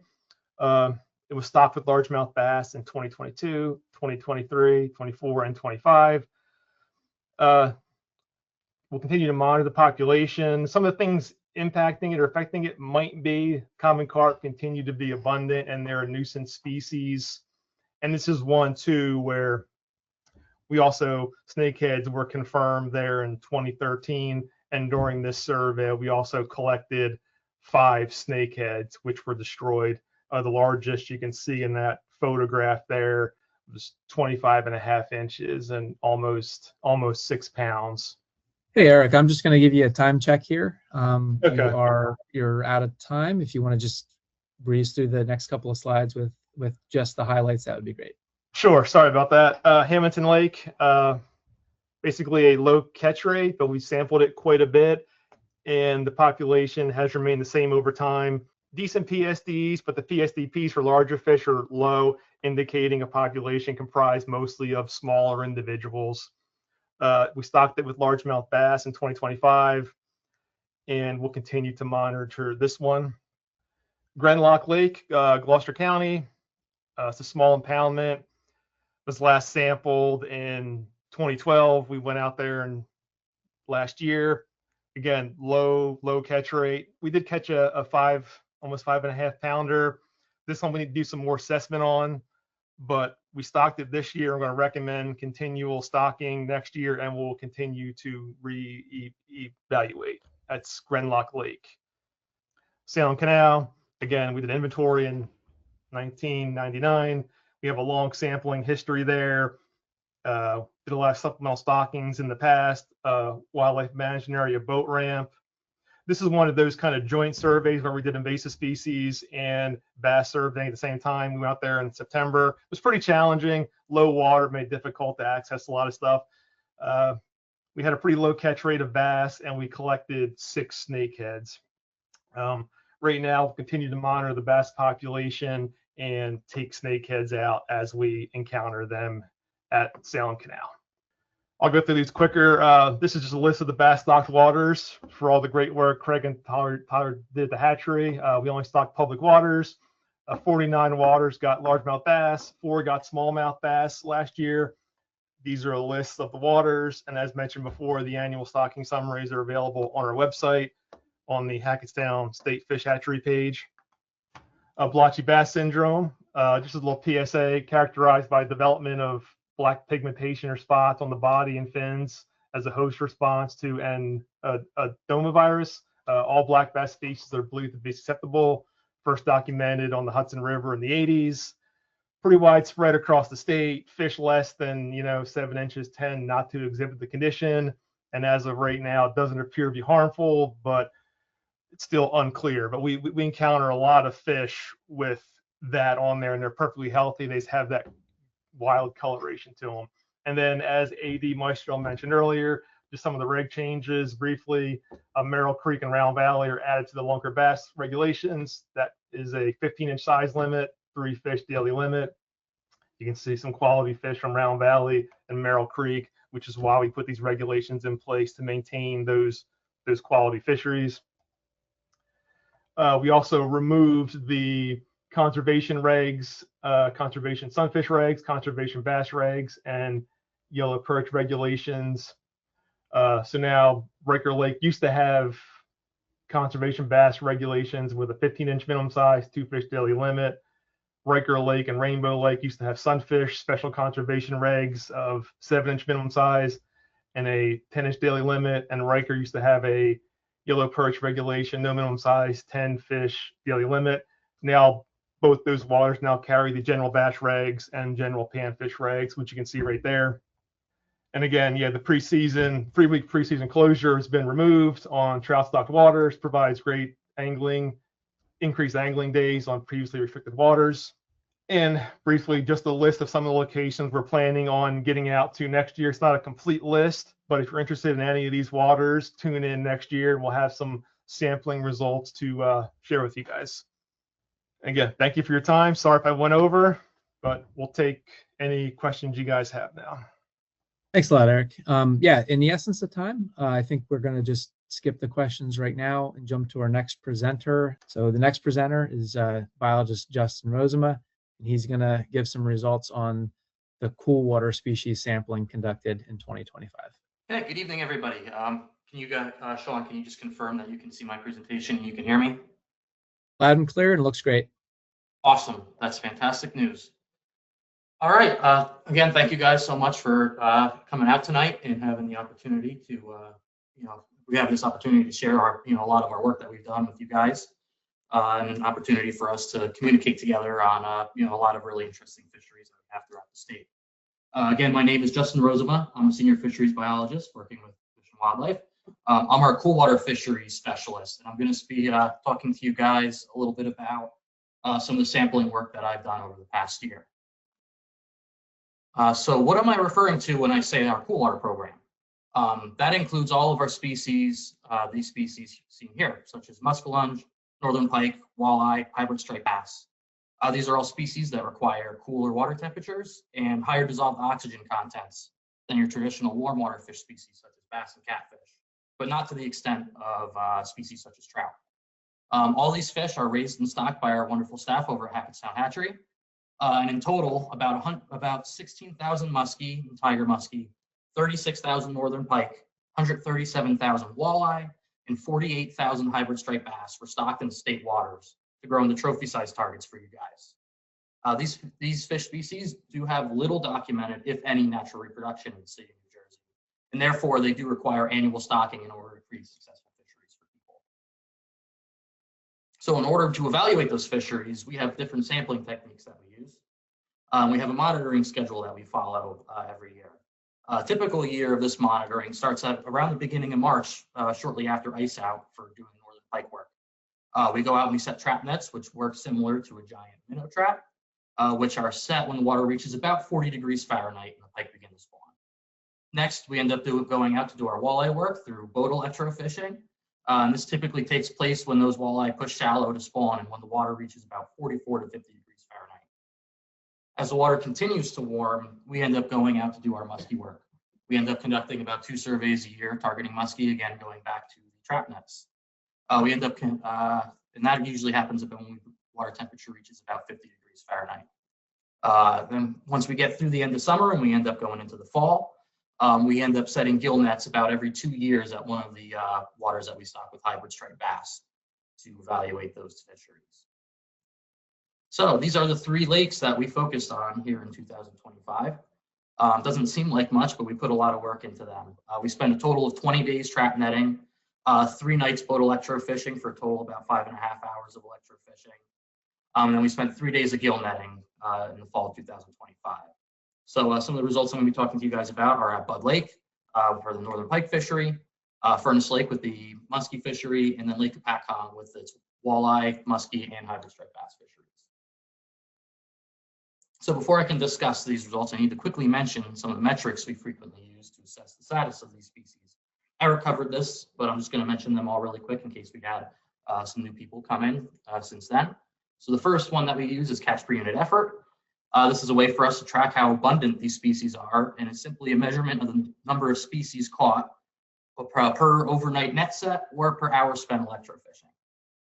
S10: It was stocked with largemouth bass in 2022, 2023, 24, and 25. We'll continue to monitor the population. Some of the things impacting it or affecting it might be common carp continue to be abundant, and they're a nuisance species. And this is one too where we also, snakeheads were confirmed there in 2013, and during this survey we also collected 5 snakeheads which were destroyed. The largest you can see in that photograph there was 25.5 inches and almost 6 pounds.
S2: Hey, Eric, I'm just going to give you a time check here.
S10: Okay.
S2: You're out of time. If you want to just breeze through the next couple of slides with just the highlights, that would be great.
S10: Sure. Sorry about that. Hamilton Lake, basically a low catch rate, but we sampled it quite a bit, and the population has remained the same over time. Decent PSDs, but the PSDPs for larger fish are low, indicating a population comprised mostly of smaller individuals. We stocked it with largemouth bass in 2025, and we'll continue to monitor this one. Grenlock Lake, Gloucester County. It's a small impoundment. Was last sampled in 2012. We went out there and last year. Again, low catch rate. We did catch a almost 5.5 pounder. This one we need to do some more assessment on, but we stocked it this year. I'm going to recommend continual stocking next year, and we'll continue to re-evaluate. That's Grenlock Lake. Salem Canal, again, we did inventory in 1999. We have a long sampling history there. Did a lot of supplemental stockings in the past. Wildlife management area boat ramp. This is one of those kind of joint surveys where we did invasive species and bass surveying at the same time. We went out there in September. It was pretty challenging. Low water made it difficult to access a lot of stuff. We had a pretty low catch rate of bass, and we collected 6 snakeheads. Right now, we'll continue to monitor the bass population and take snakeheads out as we encounter them at Salem Canal. I'll go through these quicker. This is just a list of the bass stocked waters for all the great work Craig and Tyler did at the hatchery. We only stocked public waters. 49 waters got largemouth bass, 4 got smallmouth bass last year. These are a list of the waters, and as mentioned before, the annual stocking summaries are available on our website on the Hackettstown State Fish Hatchery page. Blotchy bass syndrome, just a little PSA, characterized by development of black pigmentation or spots on the body and fins as a host response to an adenomvirus. All black bass species are believed to be susceptible. First documented on the Hudson River in the 80s. Pretty widespread across the state. Fish less than 7 inches tend not to exhibit the condition, and as of right now, it doesn't appear to be harmful, but it's still unclear. But we encounter a lot of fish with that on there, and they're perfectly healthy. They just have that wild coloration to them. And then, as AD Maestro mentioned earlier, just some of the reg changes briefly. Merrill Creek and Round Valley are added to the Lunker Bass regulations. That is a 15-inch size limit, 3 fish daily limit. You can see some quality fish from Round Valley and Merrill Creek, which is why we put these regulations in place to maintain those quality fisheries. We also removed the conservation regs, conservation sunfish regs, conservation bass regs, and yellow perch regulations. So now Breaker Lake used to have conservation bass regulations with a 15-inch minimum size, 2 fish daily limit. Riker Lake and Rainbow Lake used to have sunfish, special conservation regs of 7-inch minimum size and a 10-inch daily limit. And Riker used to have a yellow perch regulation, no minimum size, 10 fish daily limit. Now, both those waters now carry the general bass regs and general panfish regs, which you can see right there. And again, yeah, the preseason, 3-week preseason closure has been removed on trout stocked waters, provides great angling, increased angling days on previously restricted waters. And briefly, just a list of some of the locations we're planning on getting out to next year. It's not a complete list, but if you're interested in any of these waters, tune in next year and we'll have some sampling results to share with you guys. Again, thank you for your time. Sorry if I went over, but we'll take any questions you guys have now.
S2: Thanks a lot, Eric. Yeah, in the essence of time, I think we're going to just skip the questions right now and jump to our next presenter. So the next presenter is biologist Justin Rozema, and he's going to give some results on the Coolwater species sampling conducted in 2025.
S11: Hey, good evening, everybody. Can you guys, Sean, can you just confirm that you can see my presentation and you can hear me?
S2: Loud and clear, and looks great.
S11: Awesome. That's fantastic news. All right. Again, thank you guys so much for coming out tonight and having the opportunity to, we have this opportunity to share our, a lot of our work that we've done with you guys, and an opportunity for us to communicate together on, a lot of really interesting fisheries that we have throughout the state. Again, my name is Justin Rozema. I'm a senior fisheries biologist working with Fish and Wildlife. I'm our Coolwater fisheries specialist, and I'm going to be talking to you guys a little bit about some of the sampling work that I've done over the past year. So what am I referring to when I say our Coolwater program? That includes all of our species, these species seen here, such as Muskellunge, northern pike, walleye, hybrid striped bass. These are all species that require cooler water temperatures and higher dissolved oxygen contents than your traditional warm water fish species, such as bass and catfish, but not to the extent of species such as trout. All these fish are raised and stocked by our wonderful staff over at Hackettstown Hatchery. And in total, about 16,000 muskie and tiger muskie, 36,000 northern pike, 137,000 walleye, and 48,000 hybrid striped bass were stocked in state waters to grow into trophy size targets for you guys. These fish species do have little documented, if any, natural reproduction in the state of New Jersey, and therefore they do require annual stocking in order to create successful fisheries for people. So in order to evaluate those fisheries, we have different sampling techniques that we use. We have a monitoring schedule that we follow every year. A typical year of this monitoring starts at around the beginning of March, shortly after ice out for doing northern pike work. We go out and we set trap nets, which work similar to a giant minnow trap, which are set when the water reaches about 40 degrees Fahrenheit and the pike begin to spawn. Next, we end up going out to do our walleye work through boat electrofishing. And this typically takes place when those walleye push shallow to spawn and when the water reaches about 44 to 50 degrees Fahrenheit. As the water continues to warm, we end up going out to do our muskie work. We end up conducting about 2 surveys a year, targeting muskie, again, going back to the trap nets. We end up, and that usually happens when the water temperature reaches about 50 degrees Fahrenheit. Then once we get through the end of summer and we end up going into the fall, we end up setting gill nets about every 2 years at one of the waters that we stock with hybrid striped bass to evaluate those fisheries. So these are the 3 lakes that we focused on here in 2025. Doesn't seem like much, but we put a lot of work into them. We spent a total of 20 days trap netting, 3 nights boat electrofishing for a total of about 5.5 hours of electrofishing. And then we spent 3 days of gill netting in the fall of 2025. So some of the results I'm going to be talking to you guys about are at Bud Lake for the northern pike fishery, Furnace Lake with the muskie fishery, and then Lake Hopatcong with its walleye, muskie, and hybrid striped bass fisheries. So before I can discuss these results, I need to quickly mention some of the metrics we frequently use to assess the status of these species. Eric covered this, but I'm just going to mention them all really quick in case we had some new people come in since then. So the first one that we use is catch per unit effort. This is a way for us to track how abundant these species are, and it's simply a measurement of the number of species caught per overnight net set or per hour spent electrofishing.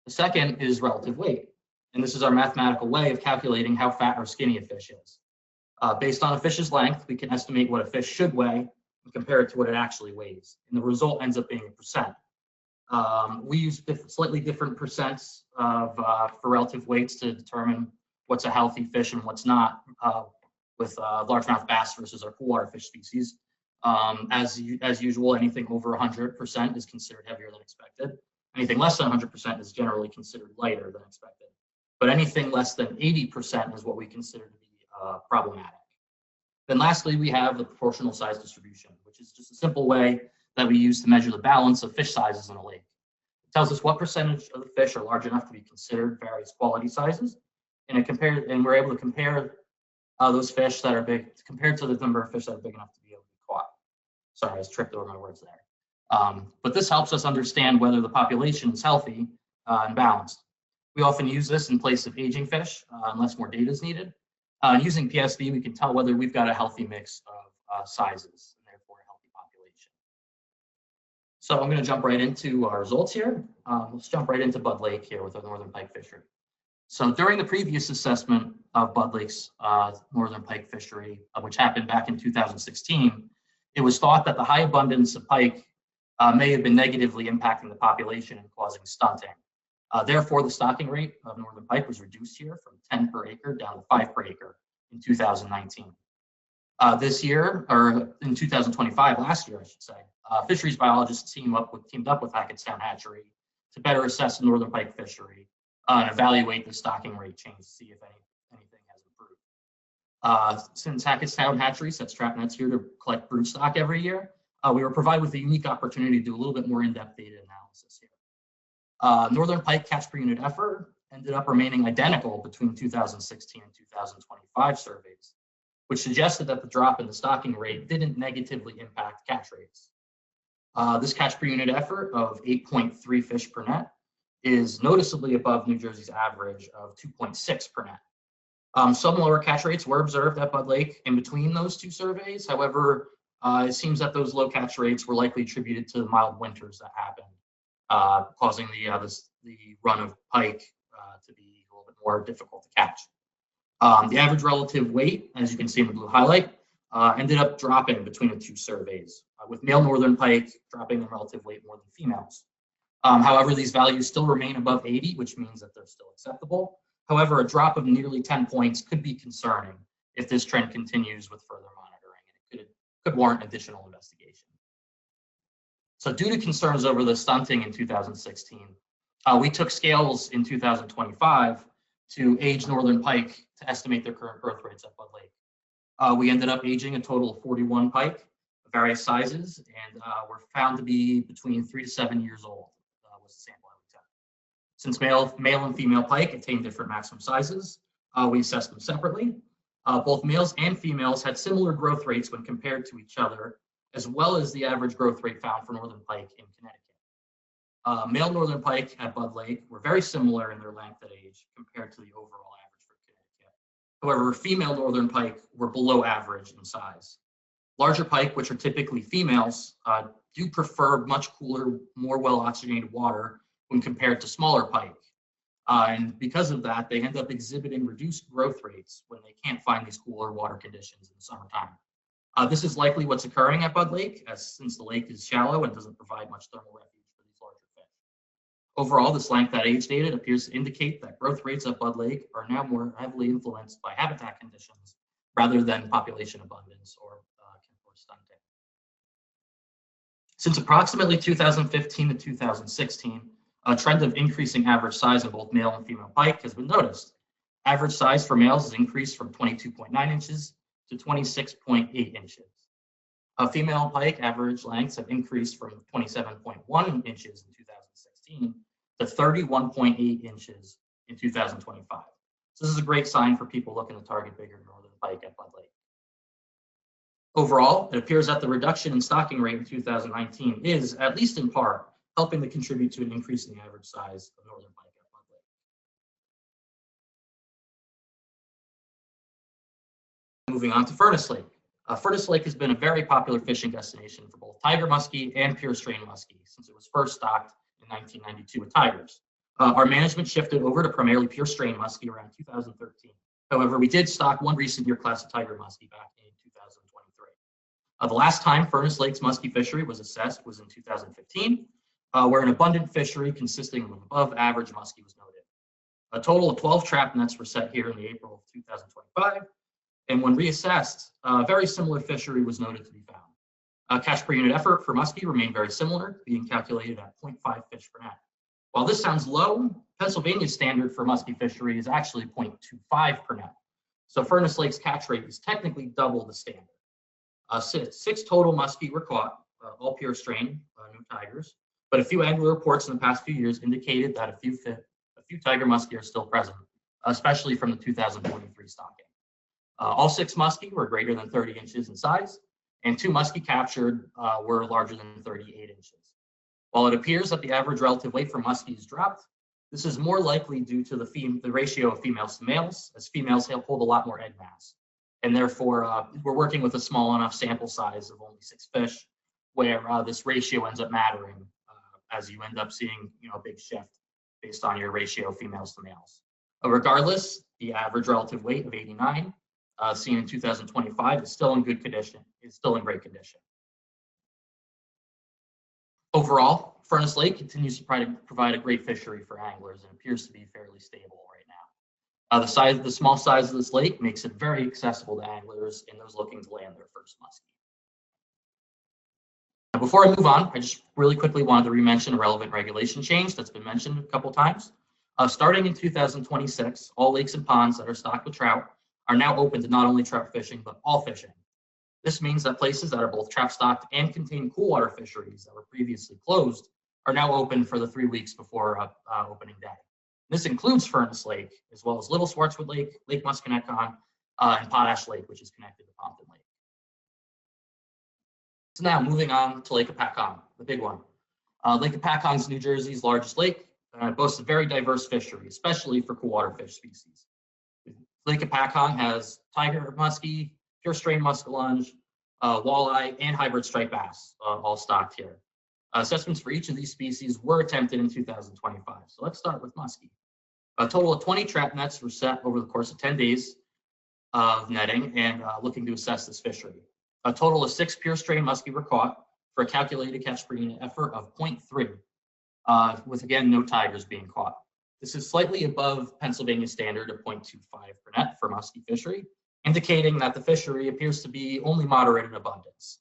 S11: The second is relative weight, and this is our mathematical way of calculating how fat or skinny a fish is. Based on a fish's length, we can estimate what a fish should weigh and compare it to what it actually weighs, and the result ends up being a percent. We use slightly different percents for relative weights to determine what's a healthy fish and what's not with largemouth bass versus our coolwater fish species. As usual, anything over 100% is considered heavier than expected. Anything less than 100% is generally considered lighter than expected. But anything less than 80% is what we consider to be problematic. Then lastly, we have the proportional size distribution, which is just a simple way that we use to measure the balance of fish sizes in a lake. It tells us what percentage of the fish are large enough to be considered various quality sizes, and we're able to compare those fish that are big compared to the number of fish that are big enough to be able to be caught. Sorry, I was tripped over my words there. But this helps us understand whether the population is healthy and balanced. We often use this in place of aging fish unless more data is needed. Using PSV, we can tell whether we've got a healthy mix of sizes and therefore a healthy population. So I'm going to jump right into our results here. Let's jump right into Budd Lake here with our northern pike fishery. So during the previous assessment of Budd Lake's northern pike fishery, which happened back in 2016, it was thought that the high abundance of pike may have been negatively impacting the population and causing stunting. Therefore, the stocking rate of northern pike was reduced here from 10 per acre down to 5 per acre in 2019. This year, or in 2025, last year, I should say, fisheries biologists teamed up with Hackettstown Hatchery to better assess the northern pike fishery and evaluate the stocking rate change to see if anything has improved. Since Hackettstown Hatchery sets trap nets here to collect brood stock every year, we were provided with a unique opportunity to do a little bit more in-depth data analysis here. Northern pike catch per unit effort ended up remaining identical between 2016 and 2025 surveys, which suggested that the drop in the stocking rate didn't negatively impact catch rates. This catch per unit effort of 8.3 fish per net is noticeably above New Jersey's average of 2.6 per net. Some lower catch rates were observed at Budd Lake in between those two surveys. However, it seems that those low catch rates were likely attributed to the mild winters that happened, causing the run of pike to be a little bit more difficult to catch. The average relative weight, as you can see in the blue highlight, ended up dropping between the two surveys, with male northern pike dropping in relative weight more than females. However, these values still remain above 80, which means that they're still acceptable. However, a drop of nearly 10 points could be concerning if this trend continues with further monitoring, and it could warrant additional investigation. So due to concerns over the stunting in 2016, we took scales in 2025 to age northern pike to estimate their current growth rates at Budd Lake. We ended up aging a total of 41 pike of various sizes, and were found to be between 3 to 7 years old was the sample that we took. Since male and female pike attained different maximum sizes, we assessed them separately. Both males and females had similar growth rates when compared to each other, as well as the average growth rate found for northern pike in Connecticut. Male northern pike at Budd Lake were very similar in their length at age compared to the overall average for Connecticut. However, female northern pike were below average in size. Larger pike, which are typically females, do prefer much cooler, more well-oxygenated water when compared to smaller pike. And because of that, they end up exhibiting reduced growth rates when they can't find these cooler water conditions in the summertime. This is likely what's occurring at Budd Lake, since the lake is shallow and doesn't provide much thermal refuge for these larger fish. Overall, this length at age data appears to indicate that growth rates at Budd Lake are now more heavily influenced by habitat conditions rather than population abundance or stunting. Since approximately 2015 to 2016, a trend of increasing average size of both male and female pike has been noticed. Average size for males has increased from 22.9 inches to 26.8 inches. Female pike average lengths have increased from 27.1 inches in 2016 to 31.8 inches in 2025. So this is a great sign for people looking to target bigger northern pike at Budd Lake. Overall, it appears that the reduction in stocking rate in 2019 is, at least in part, helping to contribute to an increase in the average size of northern pike at Budd Lake. Moving on to Furnace Lake. Furnace Lake has been a very popular fishing destination for both tiger muskie and pure strain muskie since it was first stocked in 1992 with tigers. Our management shifted over to primarily pure strain muskie around 2013. However, we did stock one recent year class of tiger muskie back in 2023. The last time Furnace Lake's muskie fishery was assessed was in 2015, where an abundant fishery consisting of above average muskie was noted. A total of 12 trap nets were set here in the April of 2025. And when reassessed, a very similar fishery was noted to be found. Catch per unit effort for muskie remained very similar, being calculated at 0.5 fish per net. While this sounds low, Pennsylvania's standard for muskie fishery is actually 0.25 per net. So Furnace Lake's catch rate is technically double the standard. Six total muskie were caught, all pure strain, no tigers, but a few angler reports in the past few years indicated that a few tiger muskie are still present, especially from the 2023 stocking. All 6 muskie were greater than 30 inches in size, and 2 muskie captured were larger than 38 inches. While it appears that the average relative weight for muskies dropped, this is more likely due to the ratio of females to males, as females hold a lot more egg mass. And therefore, we're working with a small enough sample size of only 6 fish, where this ratio ends up mattering as you end up seeing a big shift based on your ratio of females to males. Regardless, the average relative weight of 89 seen in 2025 is still in good condition, is still in great condition. Overall, Furnace Lake continues to provide a great fishery for anglers and appears to be fairly stable right now. The small size of this lake makes it very accessible to anglers and those looking to land their first muskie. Now, before I move on, I just really quickly wanted to re-mention a relevant regulation change that's been mentioned a couple times. Starting in 2026, all lakes and ponds that are stocked with trout are now open to not only trout fishing, but all fishing. This means that places that are both trap stocked and contain cool water fisheries that were previously closed are now open for the 3 weeks before opening day. This includes Furnace Lake, as well as Little Swartzwood Lake, Lake Muskellunge, and Potash Lake, which is connected to Pompton Lake. So now moving on to Lake Hopatcong, the big one. Lake Hopatcong is New Jersey's largest lake. It boasts a very diverse fishery, especially for cool water fish species. Lake Hopatcong has tiger muskie, pure strain muskellunge, walleye, and hybrid striped bass, all stocked here. Assessments for each of these species were attempted in 2025. So let's start with muskie. A total of 20 trap nets were set over the course of 10 days of netting and looking to assess this fishery. A total of 6 pure strain muskie were caught for a calculated catch per unit effort of 0.3, with again no tigers being caught. This is slightly above Pennsylvania standard of 0.25 per net for muskie fishery, indicating that the fishery appears to be only moderate in abundance.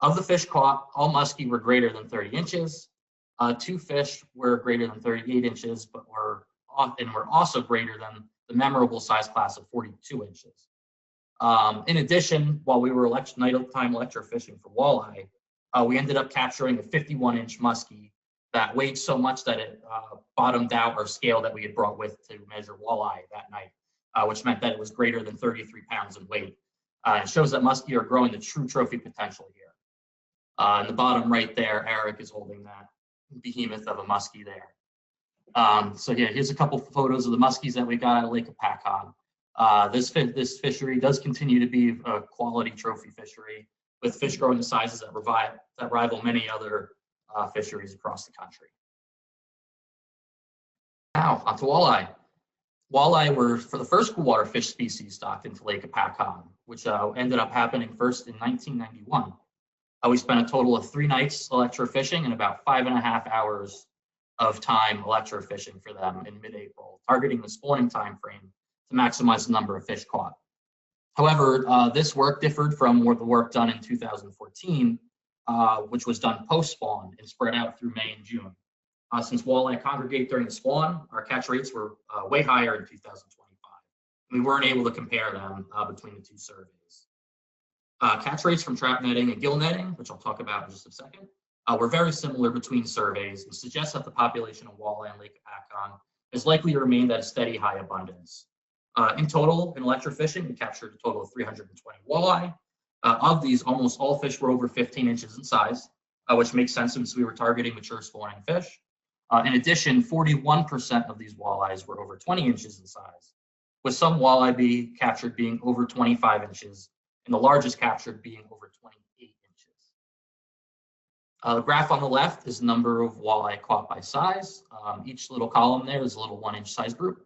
S11: Of the fish caught, all muskie were greater than 30 inches. 2 fish were greater than 38 inches, but were also greater than the memorable size class of 42 inches. In addition, while we were nighttime electrofishing for walleye, we ended up capturing a 51-inch muskie that weighed so much that it bottomed out our scale that we had brought with to measure walleye that night, which meant that it was greater than 33 pounds in weight. It shows that muskie are growing the true trophy potential here. In the bottom right there, Eric is holding that behemoth of a muskie there. So yeah, here's a couple photos of the muskies that we got out of Lake Hopatcong. This fishery does continue to be a quality trophy fishery, with fish growing to sizes that rival many other fisheries across the country. Now, onto walleye. Walleye were for the first cool water fish species stocked into Lake Hopatcong, which ended up happening first in 1991. We spent a total of 3 nights electrofishing and about 5.5 hours of time electrofishing for them in mid-April, targeting the spawning time frame to maximize the number of fish caught. However, this work differed from the work done in 2014, which was done post-spawn and spread out through May and June. Since walleye congregate during the spawn, our catch rates were way higher in 2025. We weren't able to compare them between the 2 surveys. Catch rates from trap netting and gill netting, which I'll talk about in just a second, were very similar between surveys and suggest that the population of walleye in Lake Hopatcong is likely to remain at a steady high abundance. In total, in electrofishing, we captured a total of 320 walleye. Of these, almost all fish were over 15 inches in size, which makes sense since we were targeting mature spawning fish. In addition, 41% of these walleyes were over 20 inches in size, with some walleye captured being over 25 inches, and the largest captured being over 28 inches. The graph on the left is the number of walleye caught by size. Each little column there is a little 1-inch size group.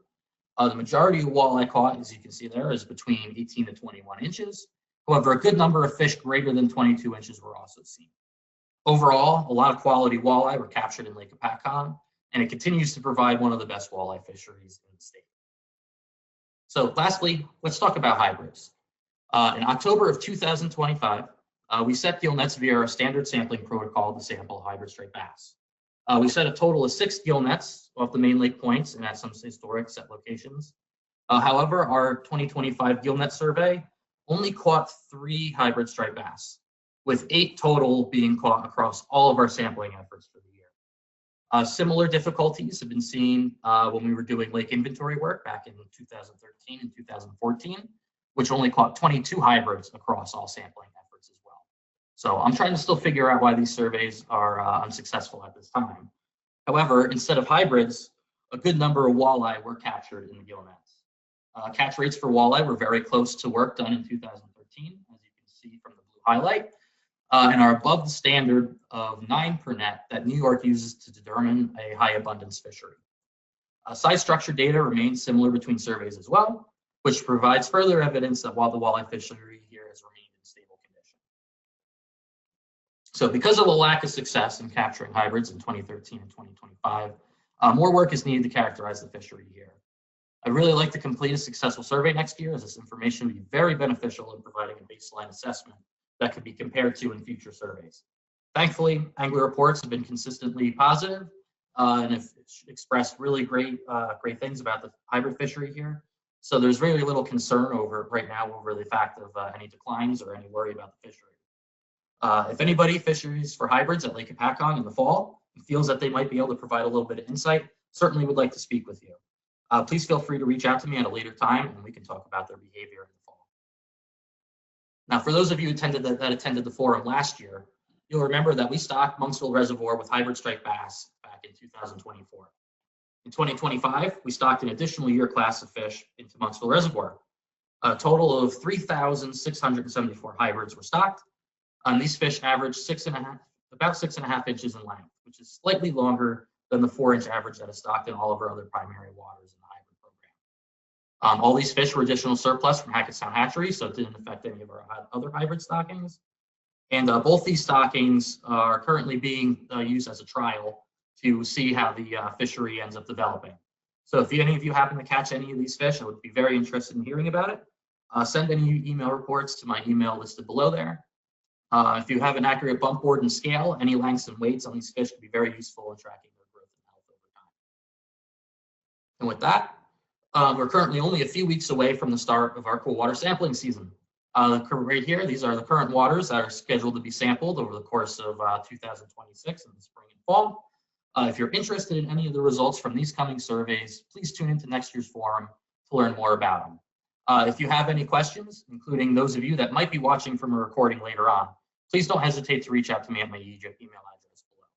S11: The majority of walleye caught, as you can see there, is between 18 to 21 inches. However, a good number of fish greater than 22 inches were also seen. Overall, a lot of quality walleye were captured in Lake Hopatcong, and it continues to provide one of the best walleye fisheries in the state. So lastly, let's talk about hybrids. In October of 2025, we set gill nets via our standard sampling protocol to sample hybrid striped bass. We set a total of 6 gill nets off the main lake points and at some historic set locations. However, our 2025 gill net survey only caught 3 hybrid striped bass, with 8 total being caught across all of our sampling efforts for the year. Similar difficulties have been seen when we were doing lake inventory work back in 2013 and 2014, which only caught 22 hybrids across all sampling efforts as well. So I'm trying to still figure out why these surveys are unsuccessful at this time. However, instead of hybrids, a good number of walleye were captured in the gill nets. Catch rates for walleye were very close to work done in 2013, as you can see from the blue highlight, and are above the standard of 9 per net that New York uses to determine a high abundance fishery. Size structure data remains similar between surveys as well, which provides further evidence that while the walleye fishery here has remained in stable condition. So because of the lack of success in capturing hybrids in 2013 and 2025, more work is needed to characterize the fishery here. I'd really like to complete a successful survey next year, as this information would be very beneficial in providing a baseline assessment that could be compared to in future surveys. Thankfully, angler reports have been consistently positive and have expressed really great things about the hybrid fishery here. So there's very little concern right now over the fact of any declines or any worry about the fishery. If anybody fisheries for hybrids at Lake Hopatcong in the fall and feels that they might be able to provide a little bit of insight, certainly would like to speak with you. Please feel free to reach out to me at a later time and we can talk about their behavior in the fall. Now, for those of you that attended the forum last year, you'll remember that we stocked Monksville Reservoir with hybrid striped bass back in 2024. In 2025, we stocked an additional year class of fish into Monksville Reservoir. A total of 3,674 hybrids were stocked. These fish averaged about 6.5 inches in length, which is slightly longer than the 4-inch average that is stocked in all of our other primary waters in the hybrid program. All these fish were additional surplus from Hackettstown Hatchery, so it didn't affect any of our other hybrid stockings. And both these stockings are currently being used as a trial to see how the fishery ends up developing. So if any of you happen to catch any of these fish, I would be very interested in hearing about it. Send any email reports to my email listed below there. If you have an accurate bump board and scale, any lengths and weights on these fish could be very useful in tracking their growth and health over time. And with that, we're currently only a few weeks away from the start of our Coolwater sampling season. Right here, these are the current waters that are scheduled to be sampled over the course of 2026 in the spring and fall. If you're interested in any of the results from these coming surveys, please tune into next year's forum to learn more about them. If you have any questions, including those of you that might be watching from a recording later on, please don't hesitate to reach out to me at my email address below.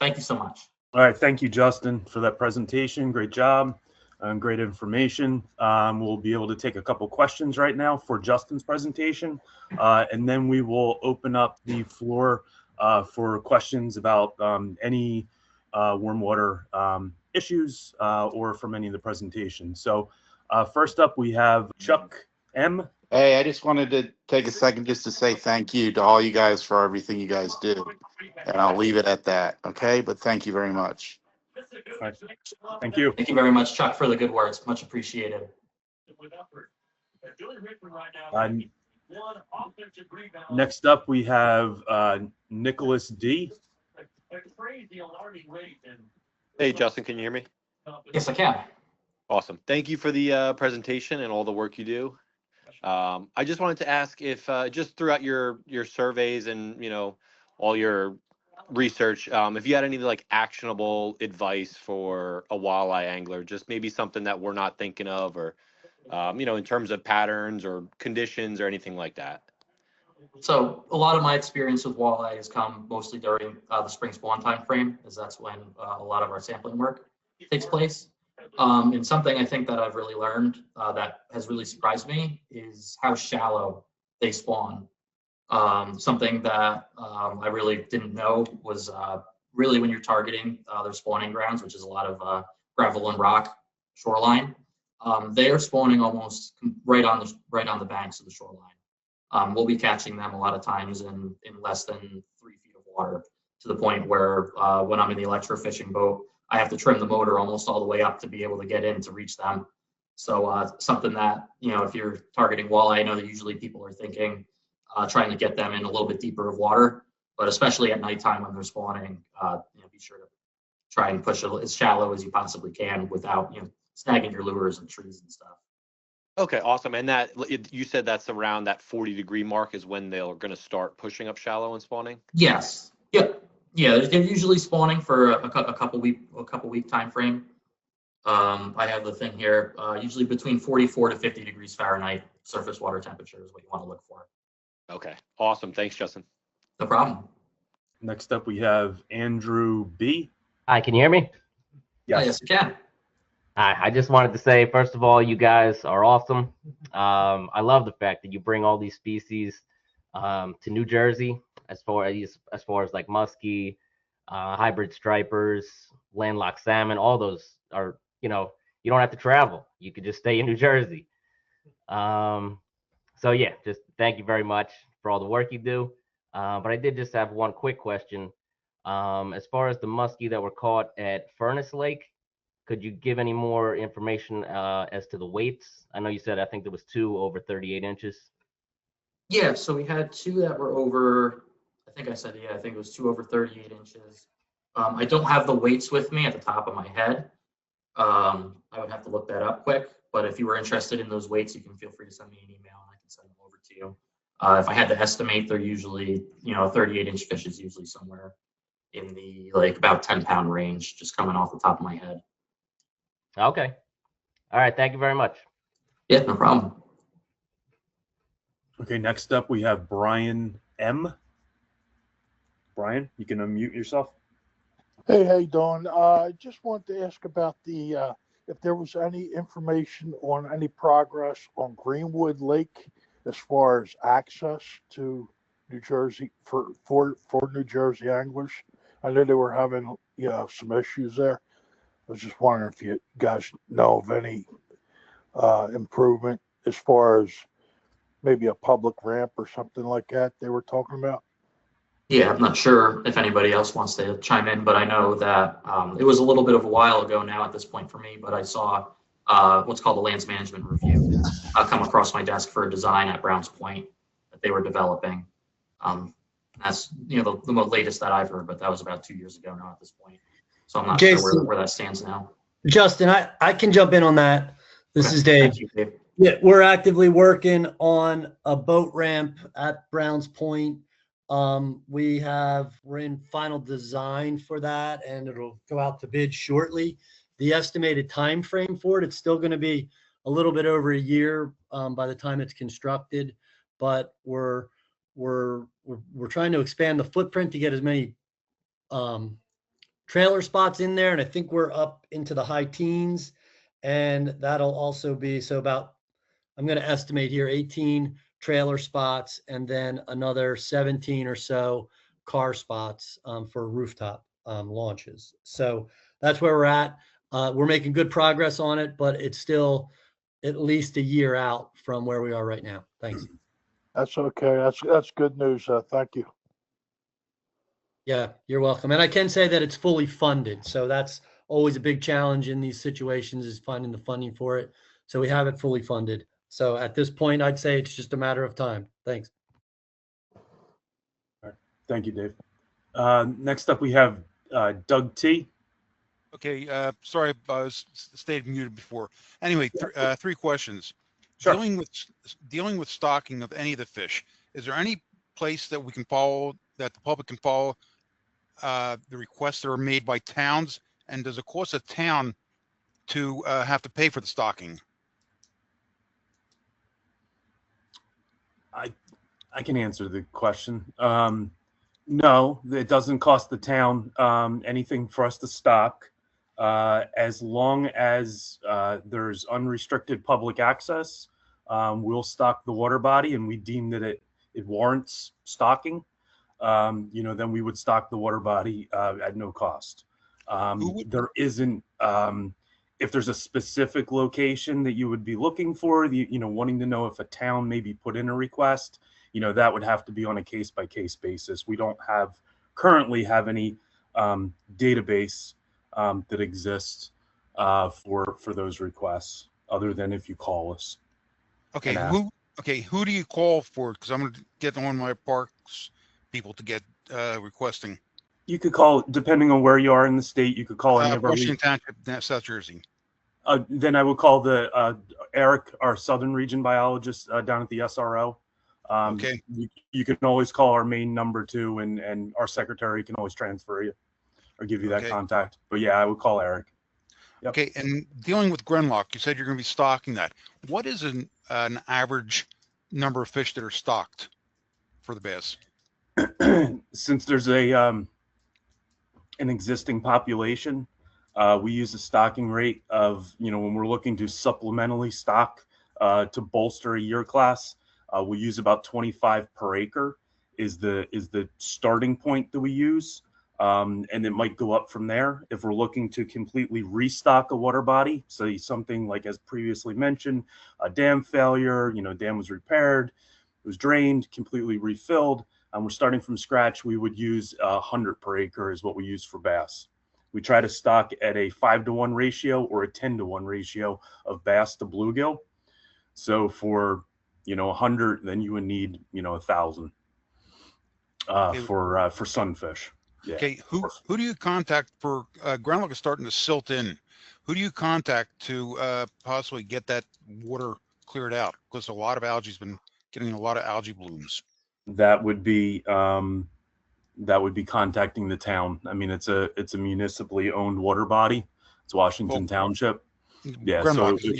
S11: Thank you so much.
S6: All right, thank you, Justin, for that presentation. Great job and great information. We'll be able to take a couple questions right now for Justin's presentation, and then we will open up the floor for questions about any warm water issues or from any of the presentations. So first up, we have Chuck M.
S12: Hey, I just wanted to take a second just to say thank you to all you guys for everything you guys do. And I'll leave it at that, okay? But thank you very much.
S6: Right. Thank you.
S11: Thank you very much, Chuck, for the good words. Much appreciated.
S6: Next up, we have Nicholas D.
S13: Hey, Justin, can you hear me?
S11: Yes, I can.
S13: Awesome. Thank you for the presentation and all the work you do. I just wanted to ask if just throughout your surveys and all your research, if you had any like actionable advice for a walleye angler, just maybe something that we're not thinking of, or in terms of patterns or conditions or anything like that.
S11: So a lot of my experience with walleye has come mostly during the spring spawn time frame, as that's when a lot of our sampling work takes place. And something I think that I've really learned that has really surprised me is how shallow they spawn. Something that I really didn't know was really when you're targeting their spawning grounds, which is a lot of gravel and rock shoreline. They are spawning almost right on the banks of the shoreline. We'll be catching them a lot of times in less than 3 feet of water, to the point where when I'm in the electrofishing boat, I have to trim the motor almost all the way up to be able to get in to reach them. So something that, if you're targeting walleye, I know that usually people are thinking trying to get them in a little bit deeper of water, but especially at nighttime when they're spawning, be sure to try and push it as shallow as you possibly can without, snagging your lures and trees and stuff.
S13: Okay, awesome. And that you said that's around that 40-degree mark is when they're going to start pushing up shallow and spawning?
S11: Yes. Yep. Yeah, they're usually spawning for a couple week time frame. I have the thing here. Usually between 44 to 50 degrees Fahrenheit surface water temperature is what you want to look for.
S13: Okay, awesome. Thanks, Justin.
S11: No problem.
S6: Next up, we have Andrew B.
S14: Hi, can you hear me?
S11: Yes, you can.
S14: Hi, I just wanted to say, first of all, you guys are awesome. I love the fact that you bring all these species to New Jersey, as far as like muskie, hybrid stripers, landlocked salmon. All those are, you don't have to travel. You could just stay in New Jersey. So yeah, just thank you very much for all the work you do. But I did just have one quick question. As far as the muskie that were caught at Furnace Lake, could you give any more information as to the weights? I know you said, I think there was 2 over 38 inches.
S11: Yeah, so we had 2 that were over, I think it was 2 over 38 inches. I don't have the weights with me at the top of my head. I would have to look that up quick, but if you were interested in those weights, you can feel free to send me an email and I can send them over to you. If I had to estimate, they're usually, a 38-inch fish is usually somewhere in the about 10-pound range, just coming off the top of my head.
S14: Okay. All right. Thank you very much.
S11: Yeah, no problem.
S6: Okay, next up we have Brian M. Brian, you can unmute yourself.
S15: Hey, how you doing? I just wanted to ask about the if there was any information on any progress on Greenwood Lake as far as access to New Jersey for New Jersey anglers. I know they were having some issues there. I was just wondering if you guys know of any improvement as far as maybe a public ramp or something like that they were talking about.
S11: Yeah, I'm not sure if anybody else wants to chime in, but I know that it was a little bit of a while ago now at this point for me, but I saw what's called a lands management review come across my desk for a design at Browns Point that they were developing. That's the latest that I've heard, but that was about 2 years ago now at this point. So I'm not sure where that stands now.
S16: Justin, I can jump in on that. This is Dave.
S11: Thank you, Dave.
S16: Yeah, we're actively working on a boat ramp at Browns Point. We're in final design for that, and it'll go out to bid shortly. The estimated time frame for it's still going to be a little bit over a year by the time it's constructed, but we're trying to expand the footprint to get as many trailer spots in there, and I think we're up into the high teens, and that'll also be I'm going to estimate here 18 trailer spots and then another 17 or so car spots for rooftop launches. So that's where we're at. We're making good progress on it, but it's still at least a year out from where we are right now. Thanks.
S15: That's okay. That's good news. Thank you.
S16: Yeah, you're welcome. And I can say that it's fully funded. So that's always a big challenge in these situations, is finding the funding for it. So we have it fully funded. So at this point, I'd say it's just a matter of time. Thanks.
S6: All right. Thank you, Dave. Next up, we have Doug T.
S17: Okay, sorry, I stayed muted before. Anyway, 3 questions.
S6: Sure.
S17: Dealing with stocking of any of the fish, is there any place that we can follow, that the public can follow the requests that are made by towns? And does it cost a town to have to pay for the stocking?
S6: I can answer the question. No, it doesn't cost the town anything for us to stock, as long as there's unrestricted public access. We'll stock the water body, and we deem that it warrants stocking. Then we would stock the water body at no cost. There isn't. If there's a specific location that you would be looking for, wanting to know if a town maybe put in a request, that would have to be on a case-by-case basis. We don't currently have any database that exist for those requests, other than if you call us.
S17: Okay,
S6: and ask.
S17: who do you call for it? Because I'm going to get one of my parks people to get requesting.
S6: You could call, depending on where you are in the state, you could call any of our
S17: Washington Township, South Jersey.
S6: then I would call the Eric, our Southern Region biologist down at the SRO.
S17: Okay.
S6: You can always call our main number too, and our secretary can always transfer you or give you that
S17: Okay.
S6: contact. But yeah, I would call Eric. Yep.
S17: Okay, and dealing with Grenlock, you said you're going to be stocking that. What is an average number of fish that are stocked for the bass?
S6: Since there's an existing population, we use a stocking rate of, when we're looking to supplementally stock to bolster a year class, we use about 25 per acre is the starting point that we use. And it might go up from there if we're looking to completely restock a water body. So something like, as previously mentioned, a dam failure, dam was repaired, it was drained, completely refilled, and we're starting from scratch. We would use 100 per acre is what we use for bass. We try to stock at a 5-to-1 ratio or a 10-to-1 ratio of bass to bluegill. So for 100, then you would need 1,000 for sunfish. Yeah.
S17: Okay, who do you contact for Grenlock is starting to silt in? Who do you contact to possibly get that water cleared out? Because a lot of algae's been getting a lot of algae blooms.
S6: That would be contacting the town. I mean, it's a municipally owned water body. It's Washington Township. Yeah,
S17: Grenlock,
S6: so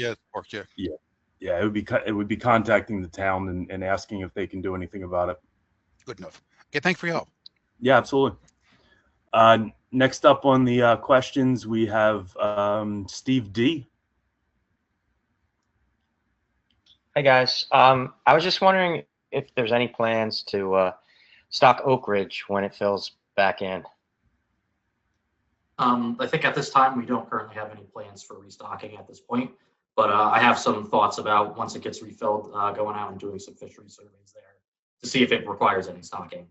S17: yeah.
S6: It would be contacting the town and asking if they can do anything about it.
S17: Good enough. Okay, thanks for your help.
S6: Yeah, absolutely. Next up on the questions, we have Steve D.
S18: Hey guys, I was just wondering if there's any plans to stock Oak Ridge when it fills back in.
S11: I think at this time we don't currently have any plans for restocking at this point, but I have some thoughts about once it gets refilled, going out and doing some fishery surveys there to see if it requires any stocking.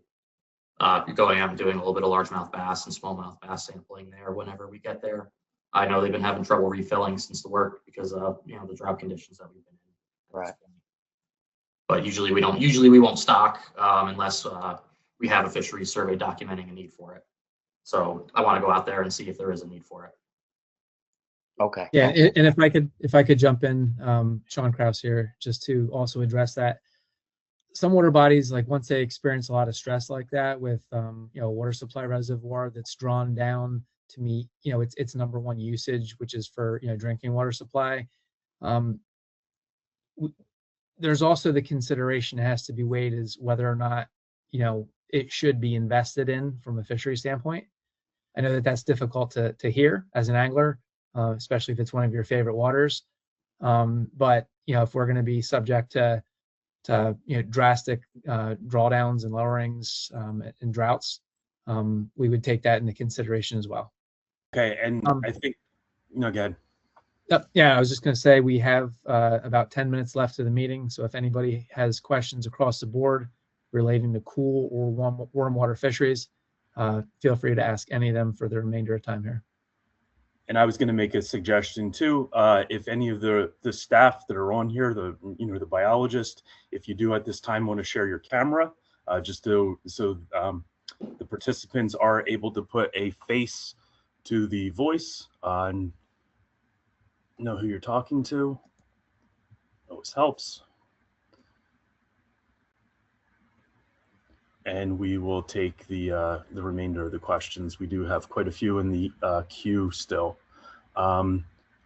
S11: Going out and doing a little bit of largemouth bass and smallmouth bass sampling there whenever we get there. I know they've been having trouble refilling since the work because of the drought conditions that we've been in.
S18: Right.
S11: But usually we won't stock unless we have a fishery survey documenting a need for it. So I want to go out there and see if there is a need for it.
S18: Okay.
S2: Yeah, and if I could jump in, Sean Krause here, just to also address that. Some water bodies, like once they experience a lot of stress like that with a water supply reservoir that's drawn down to meet its number one usage, which is for drinking water supply. There's also the consideration that has to be weighed is whether or not it should be invested in from a fishery standpoint. I know that that's difficult to hear as an angler, especially if it's one of your favorite waters. But if we're going to be subject to drastic drawdowns and lowerings and droughts, we would take that into consideration as well.
S6: Okay, and I think go ahead.
S2: Yeah, I was just going to say we have about 10 minutes left of the meeting, so if anybody has questions across the board relating to cool or warm water fisheries, feel free to ask any of them for the remainder of time here.
S6: And I was going to make a suggestion too. If any of the staff that are on here, the biologist, if you do at this time want to share your camera, just so the participants are able to put a face to the voice and know who you're talking to. Always helps. And we will take the remainder of the questions. We do have quite a few in the queue still. I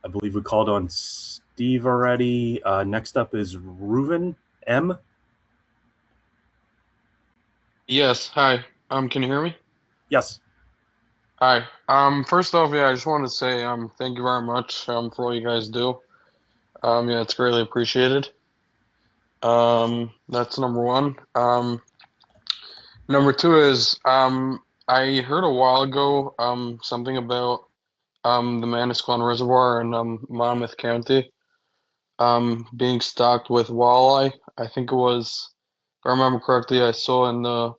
S6: believe we called on Steve already. Next up is Reuven M.
S19: Yes. Hi. Can you hear me?
S6: Yes.
S19: Hi. First off, I just wanted to say thank you very much for all you guys do. It's greatly appreciated. That's number one. Number two is I heard a while ago something about the Muskellunge Reservoir in Monmouth County being stocked with walleye. I think it was, if I remember correctly, I saw in the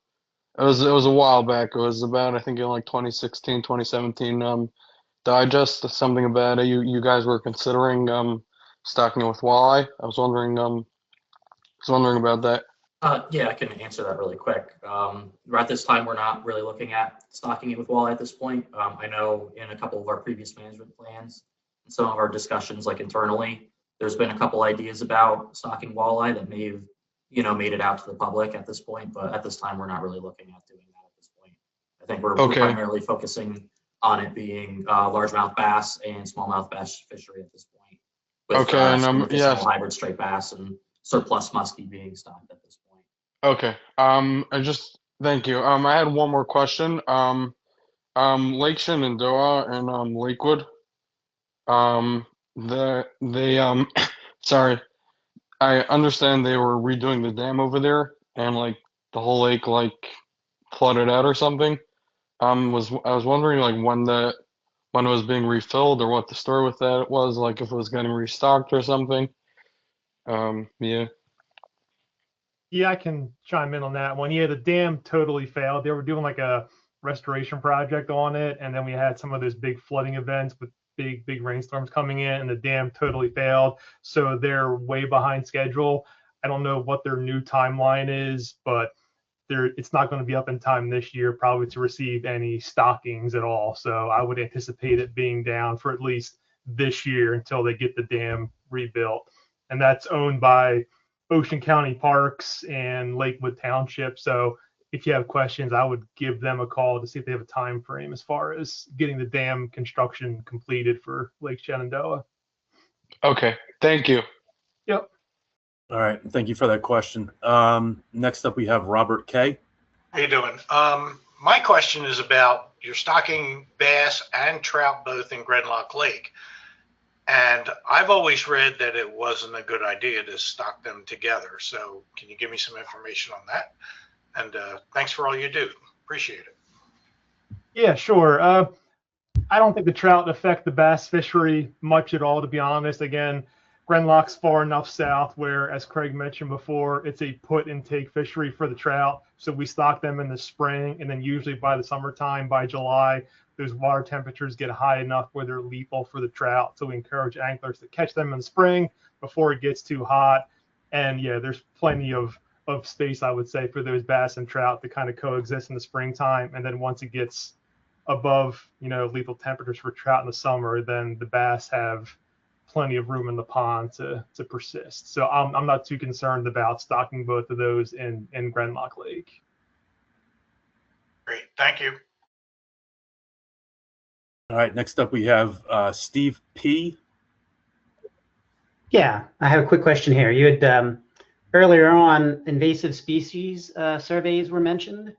S19: it was a while back. It was about, I think, in like 2016, 2017. Digest, something about it. You guys were considering stocking it with walleye. I was wondering about that.
S11: Yeah, I can answer that really quick. At this time, we're not really looking at stocking it with walleye at this point. I know in a couple of our previous management plans, and some of our discussions, like internally, there's been a couple ideas about stocking walleye that may have, made it out to the public at this point. But at this time, we're not really looking at doing that at this point. I think we're
S19: Okay.
S11: primarily focusing on it being largemouth bass and smallmouth bass fishery at this point. With
S19: Okay, and
S11: some additional
S19: yes.
S11: hybrid striped bass and surplus muskie being stocked at this point.
S19: Okay. Thank you. I had one more question. Lake Shenandoah and Lakewood. Sorry. I understand they were redoing the dam over there, and like the whole lake like flooded out or something. I was wondering like when it was being refilled or what the story with that was, like if it was getting restocked or something. Yeah.
S10: Yeah, I can chime in on that one. Yeah, the dam totally failed. They were doing like a restoration project on it, and then we had some of those big flooding events with big rainstorms coming in, and the dam totally failed. So they're way behind schedule. I don't know what their new timeline is, but it's not going to be up in time this year probably to receive any stockings at all. So I would anticipate it being down for at least this year until they get the dam rebuilt. And that's owned by Ocean County Parks and Lakewood Township. So if you have questions, I would give them a call to see if they have a time frame as far as getting the dam construction completed for Lake Shenandoah.
S19: Okay. Thank you.
S10: Yep.
S6: All right. Thank you for that question. Next up, we have Robert K.
S20: How you doing? My question is about you're stocking bass and trout both in Grenlock Lake. And I've always read that it wasn't a good idea to stock them together. So can you give me some information on that? And thanks for all you do. Appreciate it.
S10: Yeah, sure. I don't think the trout affect the bass fishery much at all, to be honest. Again, Grenlock's far enough south where, as Craig mentioned before, it's a put and take fishery for the trout. So we stock them in the spring, and then usually by the summertime, by July, those water temperatures get high enough where they're lethal for the trout. So we encourage anglers to catch them in the spring before it gets too hot. And yeah, there's plenty of space, I would say, for those bass and trout to kind of coexist in the springtime. And then once it gets above, lethal temperatures for trout in the summer, then the bass have plenty of room in the pond to persist. So I'm not too concerned about stocking both of those in Grenlock Lake.
S20: Great. Thank you.
S6: All right. Next up, we have Steve P.
S21: Yeah, I have a quick question here. You had earlier on invasive species surveys were mentioned.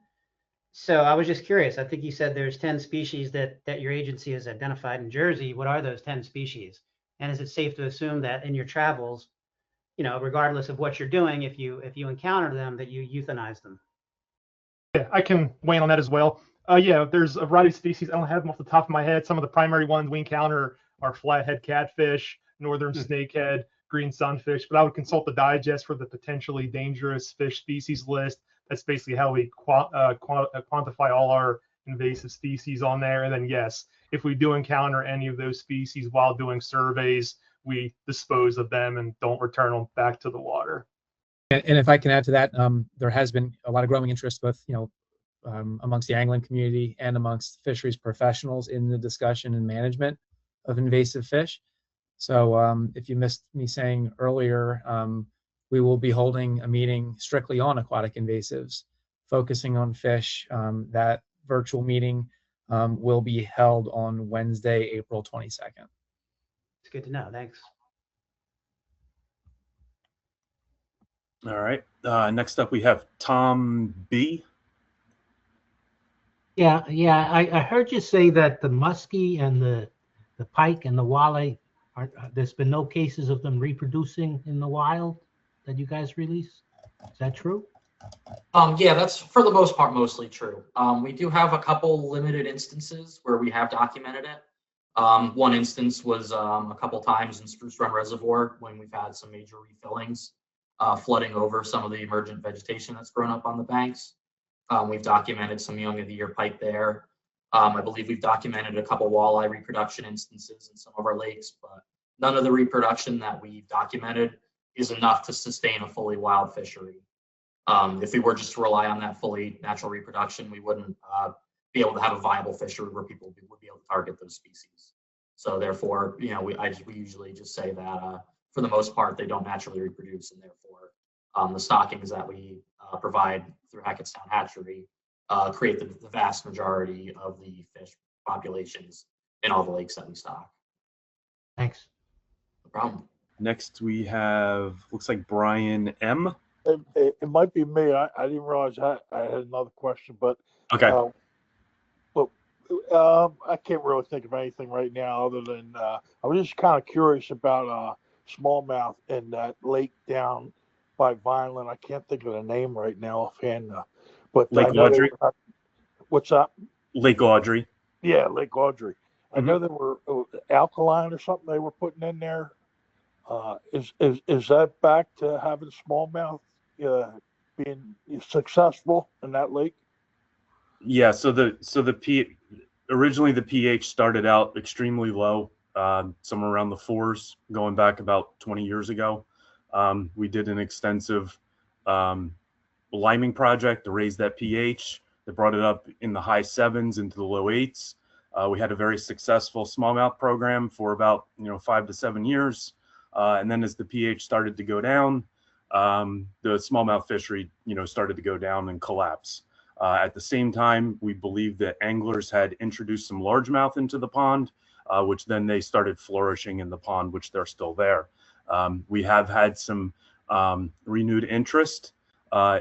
S21: So I was just curious. I think you said there's 10 species that your agency has identified in Jersey. What are those 10 species? And is it safe to assume that in your travels, regardless of what you're doing, if you encounter them, that you euthanize them?
S10: Yeah, I can weigh in on that as well. Yeah, there's a variety of species. I don't have them off the top of my head. Some of the primary ones we encounter are flathead catfish, northern snakehead, green sunfish. But I would consult the digest for the potentially dangerous fish species list. That's basically how we quantify all our invasive species on there. And then, yes, if we do encounter any of those species while doing surveys, we dispose of them and don't return them back to the water.
S2: And if I can add to that, there has been a lot of growing interest both, amongst the angling community and amongst fisheries professionals in the discussion and management of invasive fish. So if you missed me saying earlier, we will be holding a meeting strictly on aquatic invasives, focusing on fish. That virtual meeting will be held on Wednesday, April 22nd.
S21: It's good to know. Thanks.
S6: All right. Next up, we have Tom B.
S22: Yeah. I heard you say that the muskie and the pike and the walleye there's been no cases of them reproducing in the wild that you guys release. Is that true?
S11: Yeah, that's for the most part mostly true. We do have a couple limited instances where we have documented it. One instance was a couple times in Spruce Run Reservoir when we've had some major refillings, flooding over some of the emergent vegetation that's grown up on the banks. We've documented some young of the year pike there. I believe we've documented a couple walleye reproduction instances in some of our lakes, but none of the reproduction that we've documented is enough to sustain a fully wild fishery. If we were just to rely on that fully natural reproduction, we wouldn't be able to have a viable fishery where people would be able to target those species. So therefore, you know, we usually just say that for the most part, they don't naturally reproduce, and therefore the stockings that we provide through Hackettstown Hatchery create the vast majority of the fish populations in all the lakes that we stock.
S22: Thanks.
S11: No problem.
S6: Next we have, looks like Brian M.
S15: It might be me. I didn't realize I had another question, but
S6: Okay.
S15: I can't really think of anything right now other than I was just kind of curious about smallmouth in that lake down by Vineland. I can't think of the name right now offhand, but
S6: Lake
S15: I know
S6: Audrey.
S15: What's that?
S6: Lake Audrey.
S15: Yeah, Lake Audrey. I know there were alkaline or something they were putting in there. Is that back to having smallmouth being successful in that lake?
S6: Yeah, originally the pH started out extremely low, somewhere around the 4s, going back about 20 years ago. We did an extensive liming project to raise that pH. That brought it up in the high 7s into the low 8s. We had a very successful smallmouth program for about 5 to 7 years, and then as the pH started to go down, the smallmouth fishery started to go down and collapse. At the same time, we believe that anglers had introduced some largemouth into the pond, which then they started flourishing in the pond, which they're still there. We have had some renewed interest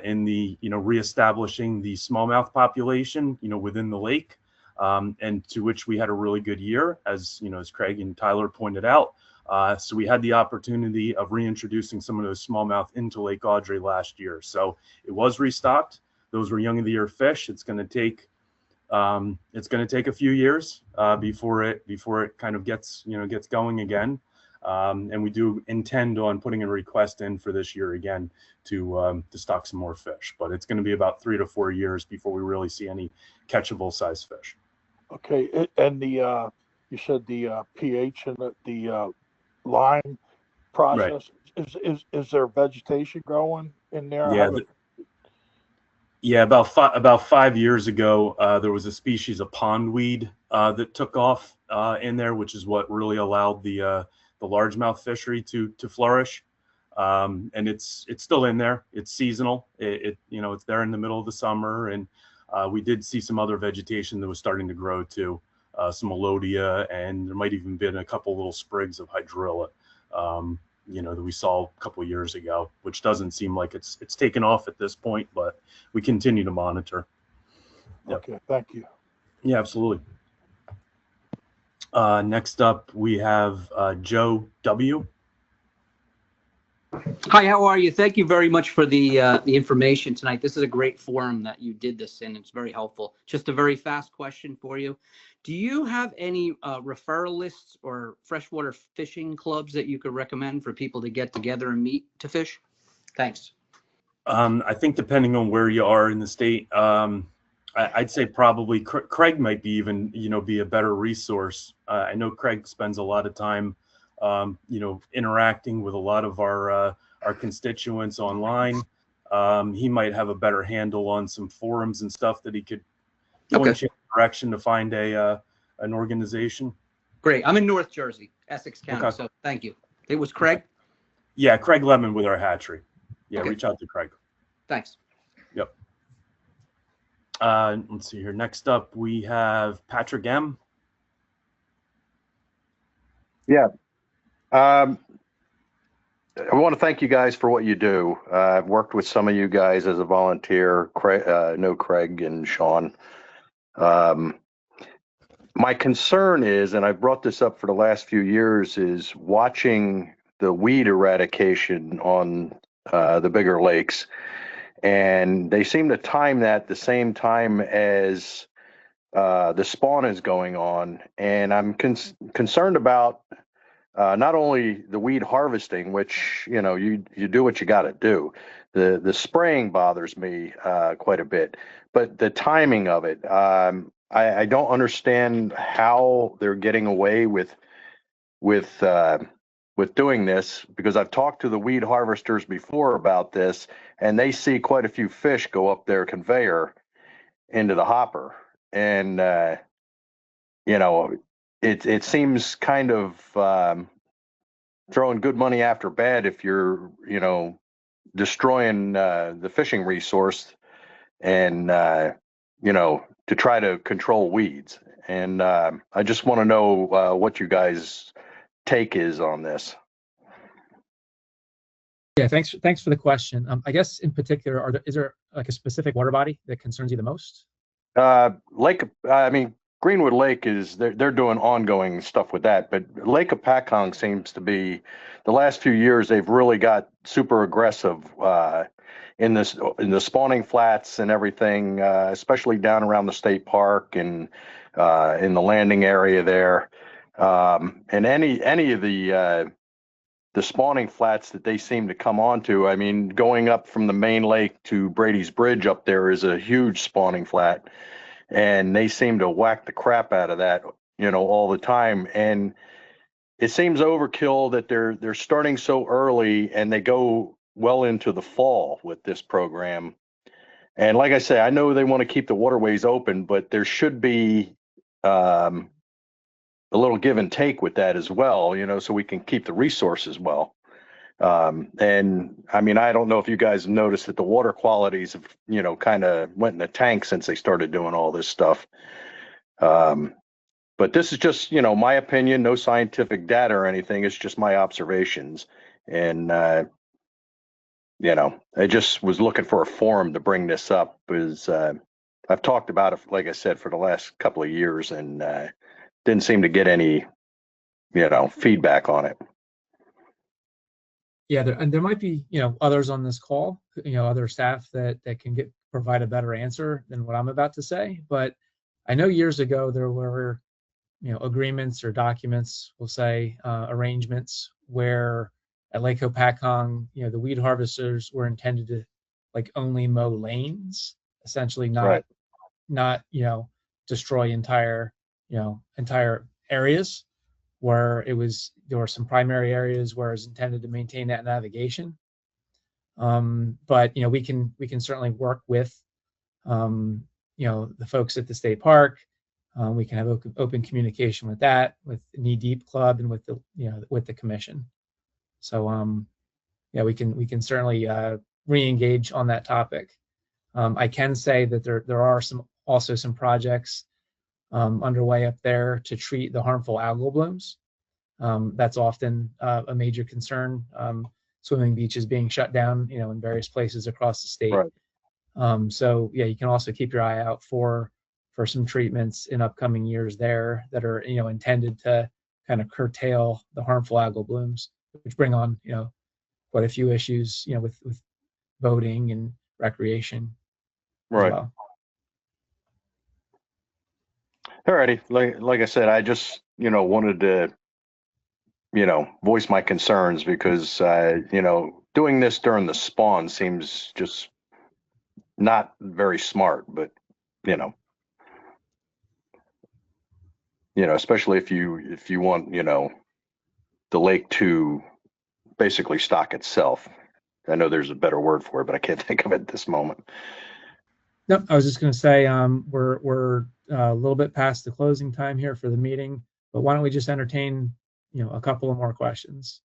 S6: in the reestablishing the smallmouth population within the lake, and to which we had a really good year, as Craig and Tyler pointed out. So we had the opportunity of reintroducing some of those smallmouth into Lake Audrey last year. So it was restocked. Those were young of the year fish. It's going to take a few years before it kind of gets going again. And we do intend on putting a request in for this year again to stock some more fish. But it's going to be about 3 to 4 years before we really see any catchable size fish.
S15: Okay, and you said the pH and the lime process. Right. Is there vegetation growing in there?
S6: Yeah. Yeah, about 5 years ago, there was a species of pondweed that took off in there, which is what really allowed the largemouth fishery to flourish. And it's still in there. It's seasonal. It's there in the middle of the summer, and we did see some other vegetation that was starting to grow too, some melodia, and there might even been a couple little sprigs of hydrilla. That we saw a couple of years ago, which doesn't seem like it's taken off at this point, but we continue to monitor. Yep.
S15: Okay, thank you.
S6: Yeah, absolutely. Next up, we have Joe W.
S1: Hi, how are you? Thank you very much for the information tonight. This is a great forum that you did this in. It's very helpful. Just a very fast question for you. Do you have any referral lists or freshwater fishing clubs that you could recommend for people to get together and meet to fish? Thanks.
S6: I think depending on where you are in the state, I'd say probably Craig might be a better resource. I know Craig spends a lot of time, interacting with a lot of our constituents online. He might have a better handle on some forums and stuff that he could go in direction to find an organization.
S1: Great. I'm in North Jersey, Essex County.
S6: Okay.
S1: So thank you. It was Craig?
S6: Yeah, Craig Lemon with our hatchery. Yeah, okay. Reach out to Craig.
S1: Thanks.
S6: Yep. Let's see here. Next up, we have Patrick M.
S5: Yeah. I want to thank you guys for what you do. I've worked with some of you guys as a volunteer. I know Craig and Sean. My concern is, and I've brought this up for the last few years, is watching the weed eradication on the bigger lakes. And they seem to time that the same time as the spawn is going on. And I'm concerned about not only the weed harvesting, which, you do what you got to do. The spraying bothers me quite a bit, but the timing of it. I don't understand how they're getting away with doing this, because I've talked to the weed harvesters before about this, and they see quite a few fish go up their conveyor into the hopper. And, you know, it seems kind of throwing good money after bad if you're, you know, destroying the fishing resource and, you know, to try to control weeds. And I just want to know what you guys' take is on this.
S2: Yeah, thanks for the question. I guess in particular, is there like a specific water body that concerns you the most?
S5: Greenwood Lake is they're doing ongoing stuff with that, but Lake Hopatcong seems to be the last few years they've really got super aggressive in the spawning flats and everything, especially down around the state park and in the landing area there, and any of the spawning flats that they seem to come onto. I mean, going up from the main lake to Brady's Bridge up there is a huge spawning flat, and they seem to whack the crap out of that, you know, all the time. And it seems overkill that they're starting so early and they go well into the fall with this program. And like I say, I know they want to keep the waterways open, but there should be a little give and take with that as well, you know, so we can keep the resources well. And I mean, I don't know if you guys noticed that the water qualities have, you know, kind of went in the tank since they started doing all this stuff. But this is just, you know, my opinion, no scientific data or anything. It's just my observations. And, you know, I just was looking for a forum to bring this up, because I've talked about it, like I said, for the last couple of years, and didn't seem to get any, you know, feedback on it.
S2: Yeah, there might be, you know, others on this call, you know, other staff that can provide a better answer than what I'm about to say. But I know years ago there were, you know, agreements or documents, we'll say, arrangements where at Lake Hopatcong, you know, the weed harvesters were intended to like only mow lanes, essentially not you know, destroy entire areas, where there were some primary areas where it was intended to maintain that navigation. But you know, we can certainly work with you know, the folks at the state park. We can have open communication with that, with NJDEP Club, and with the, you know, with the commission. So yeah, we can certainly re-engage on that topic. I can say that there are also some projects underway up there to treat the harmful algal blooms. That's often a major concern. Swimming beaches being shut down, you know, in various places across the state. Right. So yeah, you can also keep your eye out for some treatments in upcoming years there that are, you know, intended to kind of curtail the harmful algal blooms, which bring on, you know, quite a few issues, you know, with boating and recreation.
S5: Right.
S2: Well.
S5: All righty. Like I said, I just, you know, wanted to, you know, voice my concerns, because, you know, doing this during the spawn seems just not very smart, but, you know, especially if you want, you know, the lake to basically stock itself. I know there's a better word for it, but I can't think of it at this moment.
S2: No, I was just going to say, we're a little bit past the closing time here for the meeting, but why don't we just entertain, you know, a couple of more questions?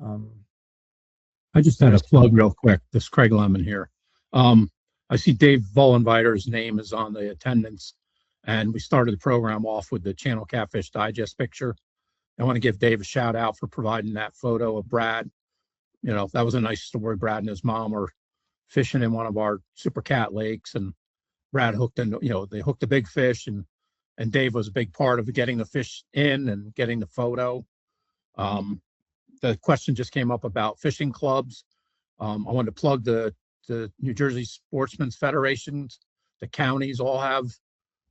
S4: I just had a plug real quick. This is Craig Lemon here. I see Dave Vollenweider's name is on the attendance, and we started the program off with the Channel Catfish Digest picture. I want to give Dave a shout out for providing that photo of Brad. You know, that was a nice story. Brad and his mom were fishing in one of our super cat lakes, and Brad hooked in, you know, they hooked a big fish, and Dave was a big part of getting the fish in and getting the photo. The question just came up about fishing clubs. I wanted to plug the New Jersey Sportsmen's Federations. The counties all have,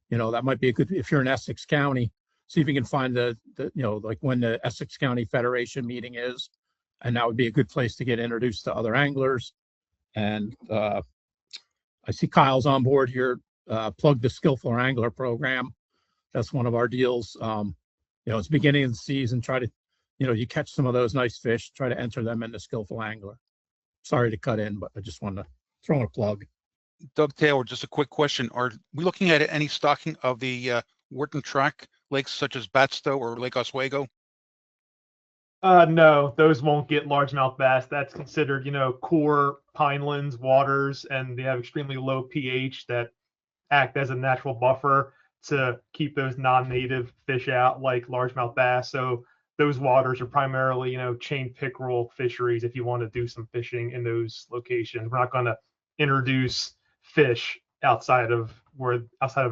S4: you know, that might be a good, if you're in Essex County, see if you can find the you know, like when the Essex County Federation meeting is, and that would be a good place to get introduced to other anglers. And I see Kyle's on board here. plug the Skillful Angler program. That's one of our deals. It's beginning of the season. Try to, you catch some of those nice fish, try to enter them into Skillful Angler. Sorry to cut in, but I just wanted to throw in a plug.
S17: Doug Taylor, just a quick question. Are we looking at any stocking of the Wharton Track lakes such as Batstow or Lake Oswego?
S10: No, those won't get largemouth bass. That's considered, core pinelands waters, and they have extremely low pH that act as a natural buffer to keep those non-native fish out, like largemouth bass. So those waters are primarily, chain pickerel fisheries if you want to do some fishing in those locations. We're not going to introduce fish outside of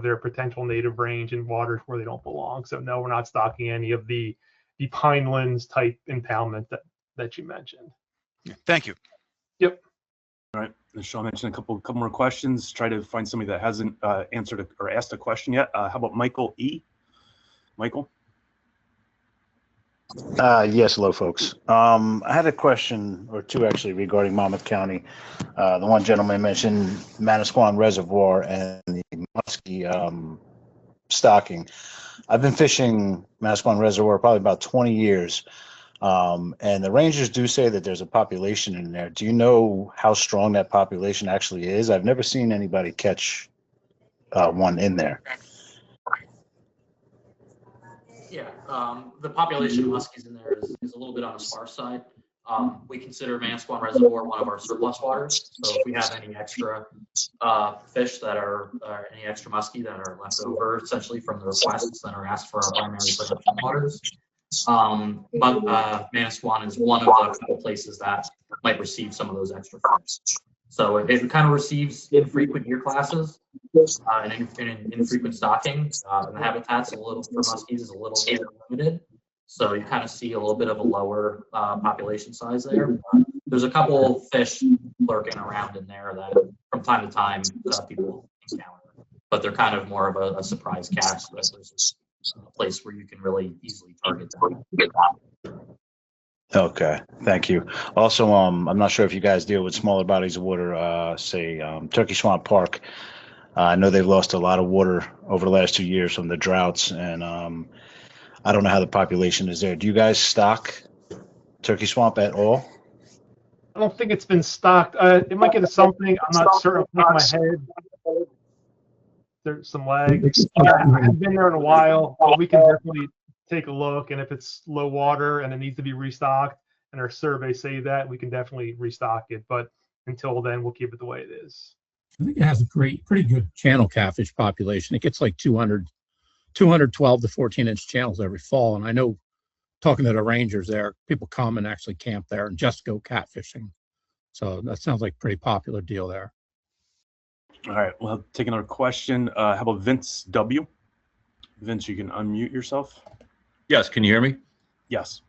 S10: their potential native range in waters where they don't belong. So no, we're not stocking any of the pinelands type impoundment that you mentioned.
S17: Thank you.
S10: Yep.
S6: All right. As Sean mentioned, a couple more questions. Try to find somebody that hasn't answered or asked a question yet. How about Michael E? Michael?
S3: Yes, hello, folks. I had a question or two actually regarding Monmouth County. The one gentleman mentioned Manasquan Reservoir and the muskie stocking. I've been fishing Manasquan Reservoir probably about 20 years, and the rangers do say that there's a population in there. Do you know how strong that population actually is? I've never seen anybody catch one in there.
S11: Yeah, the population of muskies in there is a little bit on the sparse side. We consider Manasquan Reservoir one of our surplus waters. So if we have any extra fish that are any extra muskie that are left over, essentially from the requests that are asked for our primary production waters, Manasquan is one of the couple places that might receive some of those extra fish. So it kind of receives infrequent year classes and infrequent stocking. And the habitats for muskies is a little bit limited. So you kind of see a little bit of a lower population size there. There's a couple fish lurking around in there that from time to time people encounter, but they're kind of more of a surprise catch versus a place where you can really easily target them.
S3: Okay, thank you. Also, I'm not sure if you guys deal with smaller bodies of water, say Turkey Swamp Park. I know they've lost a lot of water over the last 2 years from the droughts, and I don't know how the population is there. Do you guys stock Turkey Swamp at all?
S10: I don't think it's been stocked. It might get something. I'm not certain off the top of my head. There's some lag. I haven't been there in a while, but we can definitely take a look. And if it's low water and it needs to be restocked, and our surveys say that, we can definitely restock it. But until then, we'll keep it the way it is.
S4: I think it has a pretty good channel catfish population. It gets like 212 to 14-inch channels every fall. And I know, talking to the rangers there, people come and actually camp there and just go catfishing. So that sounds like a pretty popular deal there.
S6: All right, well, take another question. How about Vince W? Vince, you can unmute yourself.
S7: Yes, can you hear me?
S6: Yes.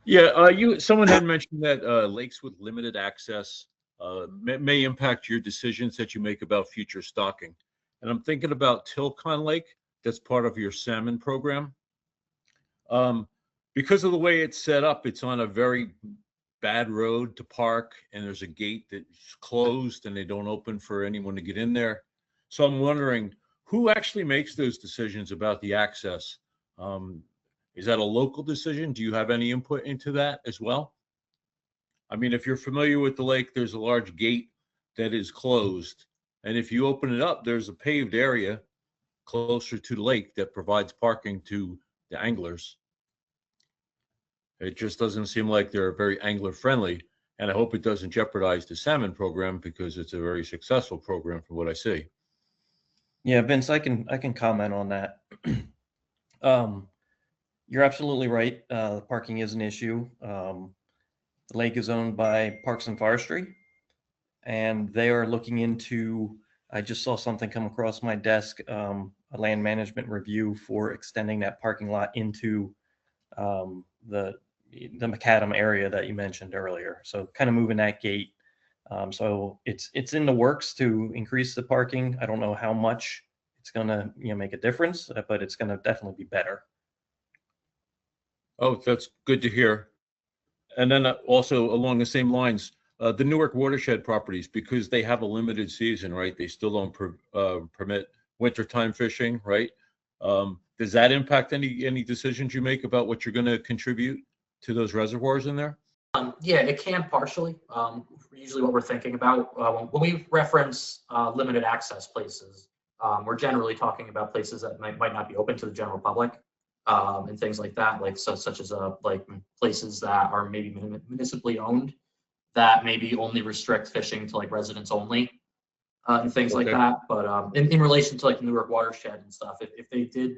S7: Yeah, someone had mentioned that lakes with limited access may impact your decisions that you make about future stocking. And I'm thinking about Tilcon Lake, that's part of your salmon program. Because of the way it's set up, it's on a very bad road to park, and there's a gate that's closed and they don't open for anyone to get in there. So I'm wondering, who actually makes those decisions about the access? Is that a local decision? Do you have any input into that as well? I mean, if you're familiar with the lake, there's a large gate that is closed. And if you open it up, there's a paved area closer to the lake that provides parking to the anglers. It just doesn't seem like they're very angler friendly. And I hope it doesn't jeopardize the salmon program, because it's a very successful program from what I see.
S23: Yeah, Vince, I can comment on that. You're absolutely right. Parking is an issue. The lake is owned by Parks and Forestry, and they are looking into, I just saw something come across my desk, a land management review for extending that parking lot into the macadam area that you mentioned earlier. So kind of moving that gate. So it's in the works to increase the parking. I don't know how much it's gonna make a difference, but it's gonna definitely be better.
S7: Oh, that's good to hear. And then also along the same lines, The Newark watershed properties, because they have a limited season, right? They still don't permit wintertime fishing, right? Does that impact any decisions you make about what you're going to contribute to those reservoirs in there?
S11: Yeah, it can partially. Usually what we're thinking about when we reference limited access places, we're generally talking about places that might not be open to the general public and things like that, like such as like places that are maybe municipally owned that maybe only restrict fishing to like residents only and things like that. But in relation to like Newark watershed and stuff, if they did,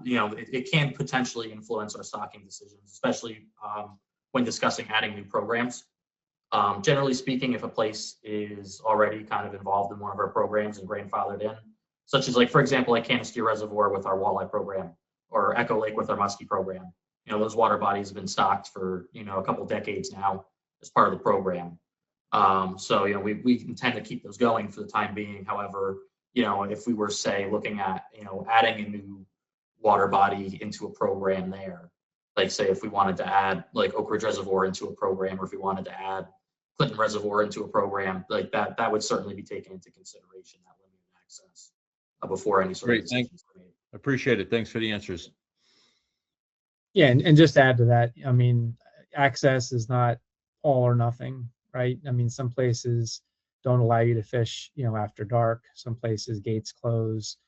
S11: it can potentially influence our stocking decisions, especially when discussing adding new programs. Generally speaking, if a place is already kind of involved in one of our programs and grandfathered in, such as like, for example, like Canistee Reservoir with our walleye program or Echo Lake with our muskie program, those water bodies have been stocked for, a couple decades now as part of the program. So, we intend to keep those going for the time being. However, if we were, say, looking at, adding a new water body into a program there, like say if we wanted to add like Oak Ridge Reservoir into a program, or if we wanted to add Clinton Reservoir into a program, like that would certainly be taken into consideration, that limited access before any sort of decisions are made.
S7: Appreciate it. Thanks for the answers.
S2: Yeah, and just to add to that, I mean, access is not all or nothing, right? I mean, some places don't allow you to fish, after dark. Some places gates close.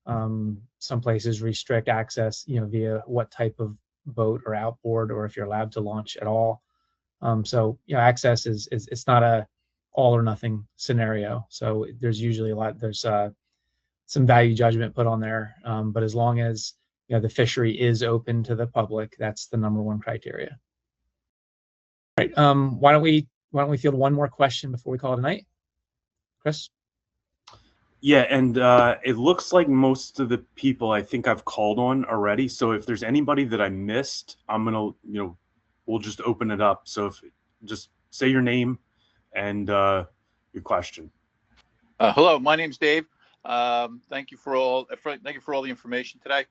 S2: Some places restrict access, via what type of boat or outboard, or if you're allowed to launch at all. So, access is it's not a all or nothing scenario. So there's usually there's some value judgment put on there. But as long as, the fishery is open to the public, that's the number one criteria. All right. Why don't we field one more question before we call it a night? Chris?
S6: Yeah, and it looks like most of the people I think I've called on already. So if there's anybody that I missed, I'm gonna, we'll just open it up. So just say your name and your question.
S8: Hello, my name's Dave. Thank you for all the information today.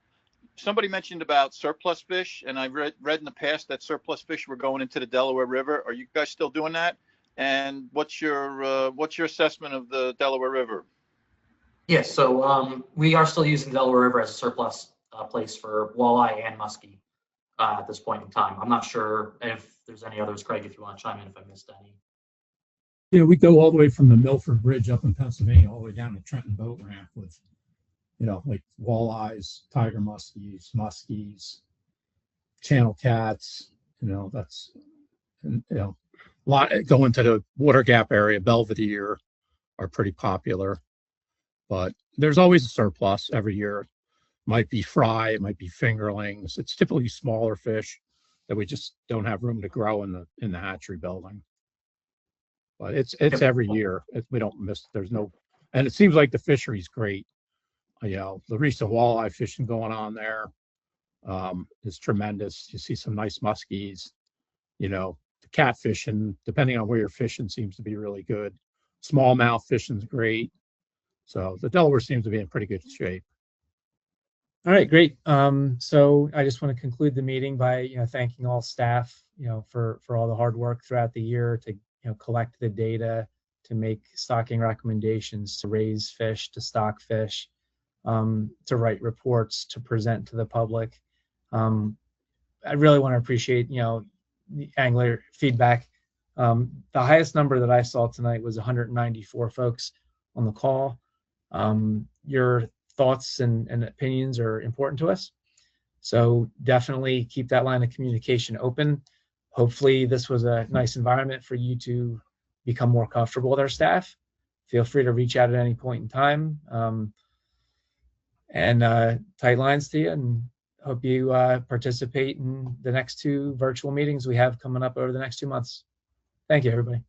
S8: Somebody mentioned about surplus fish, and I've read in the past that surplus fish were going into the Delaware River. Are you guys still doing that? And what's your assessment of the Delaware River?
S11: Yes, so we are still using Delaware River as a surplus place for walleye and muskie at this point in time. I'm not sure if there's any others, Craig, if you want to chime in if I missed any.
S4: Yeah, we go all the way from the Milford Bridge up in Pennsylvania all the way down to Trenton Boat Ramp with, like walleyes, tiger muskies, channel cats. That's, a lot going to the Water Gap area. Belvedere are pretty popular, but there's always a surplus every year. Might be fry, it might be fingerlings. It's typically smaller fish that we just don't have room to grow in the hatchery building. But it's every year. We don't miss. There's no, and it seems like the fishery's great. The recent walleye fishing going on there is tremendous. You see some nice muskies. The catfishing, depending on where you're fishing, seems to be really good. Smallmouth fishing's great. So the Delaware seems to be in pretty good shape.
S2: All right, great. So I just want to conclude the meeting by thanking all staff, for all the hard work throughout the year to collect the data, to make stocking recommendations, to raise fish, to stock fish, to write reports, to present to the public. I really want to appreciate the angler feedback. The highest number that I saw tonight was 194 folks on the call. Your thoughts and opinions are important to us. So definitely keep that line of communication open. Hopefully this was a nice environment for you to become more comfortable with our staff. Feel free to reach out at any point in time. And tight lines to you, and hope you participate in the next 2 virtual meetings we have coming up over the next 2 months. Thank you, everybody.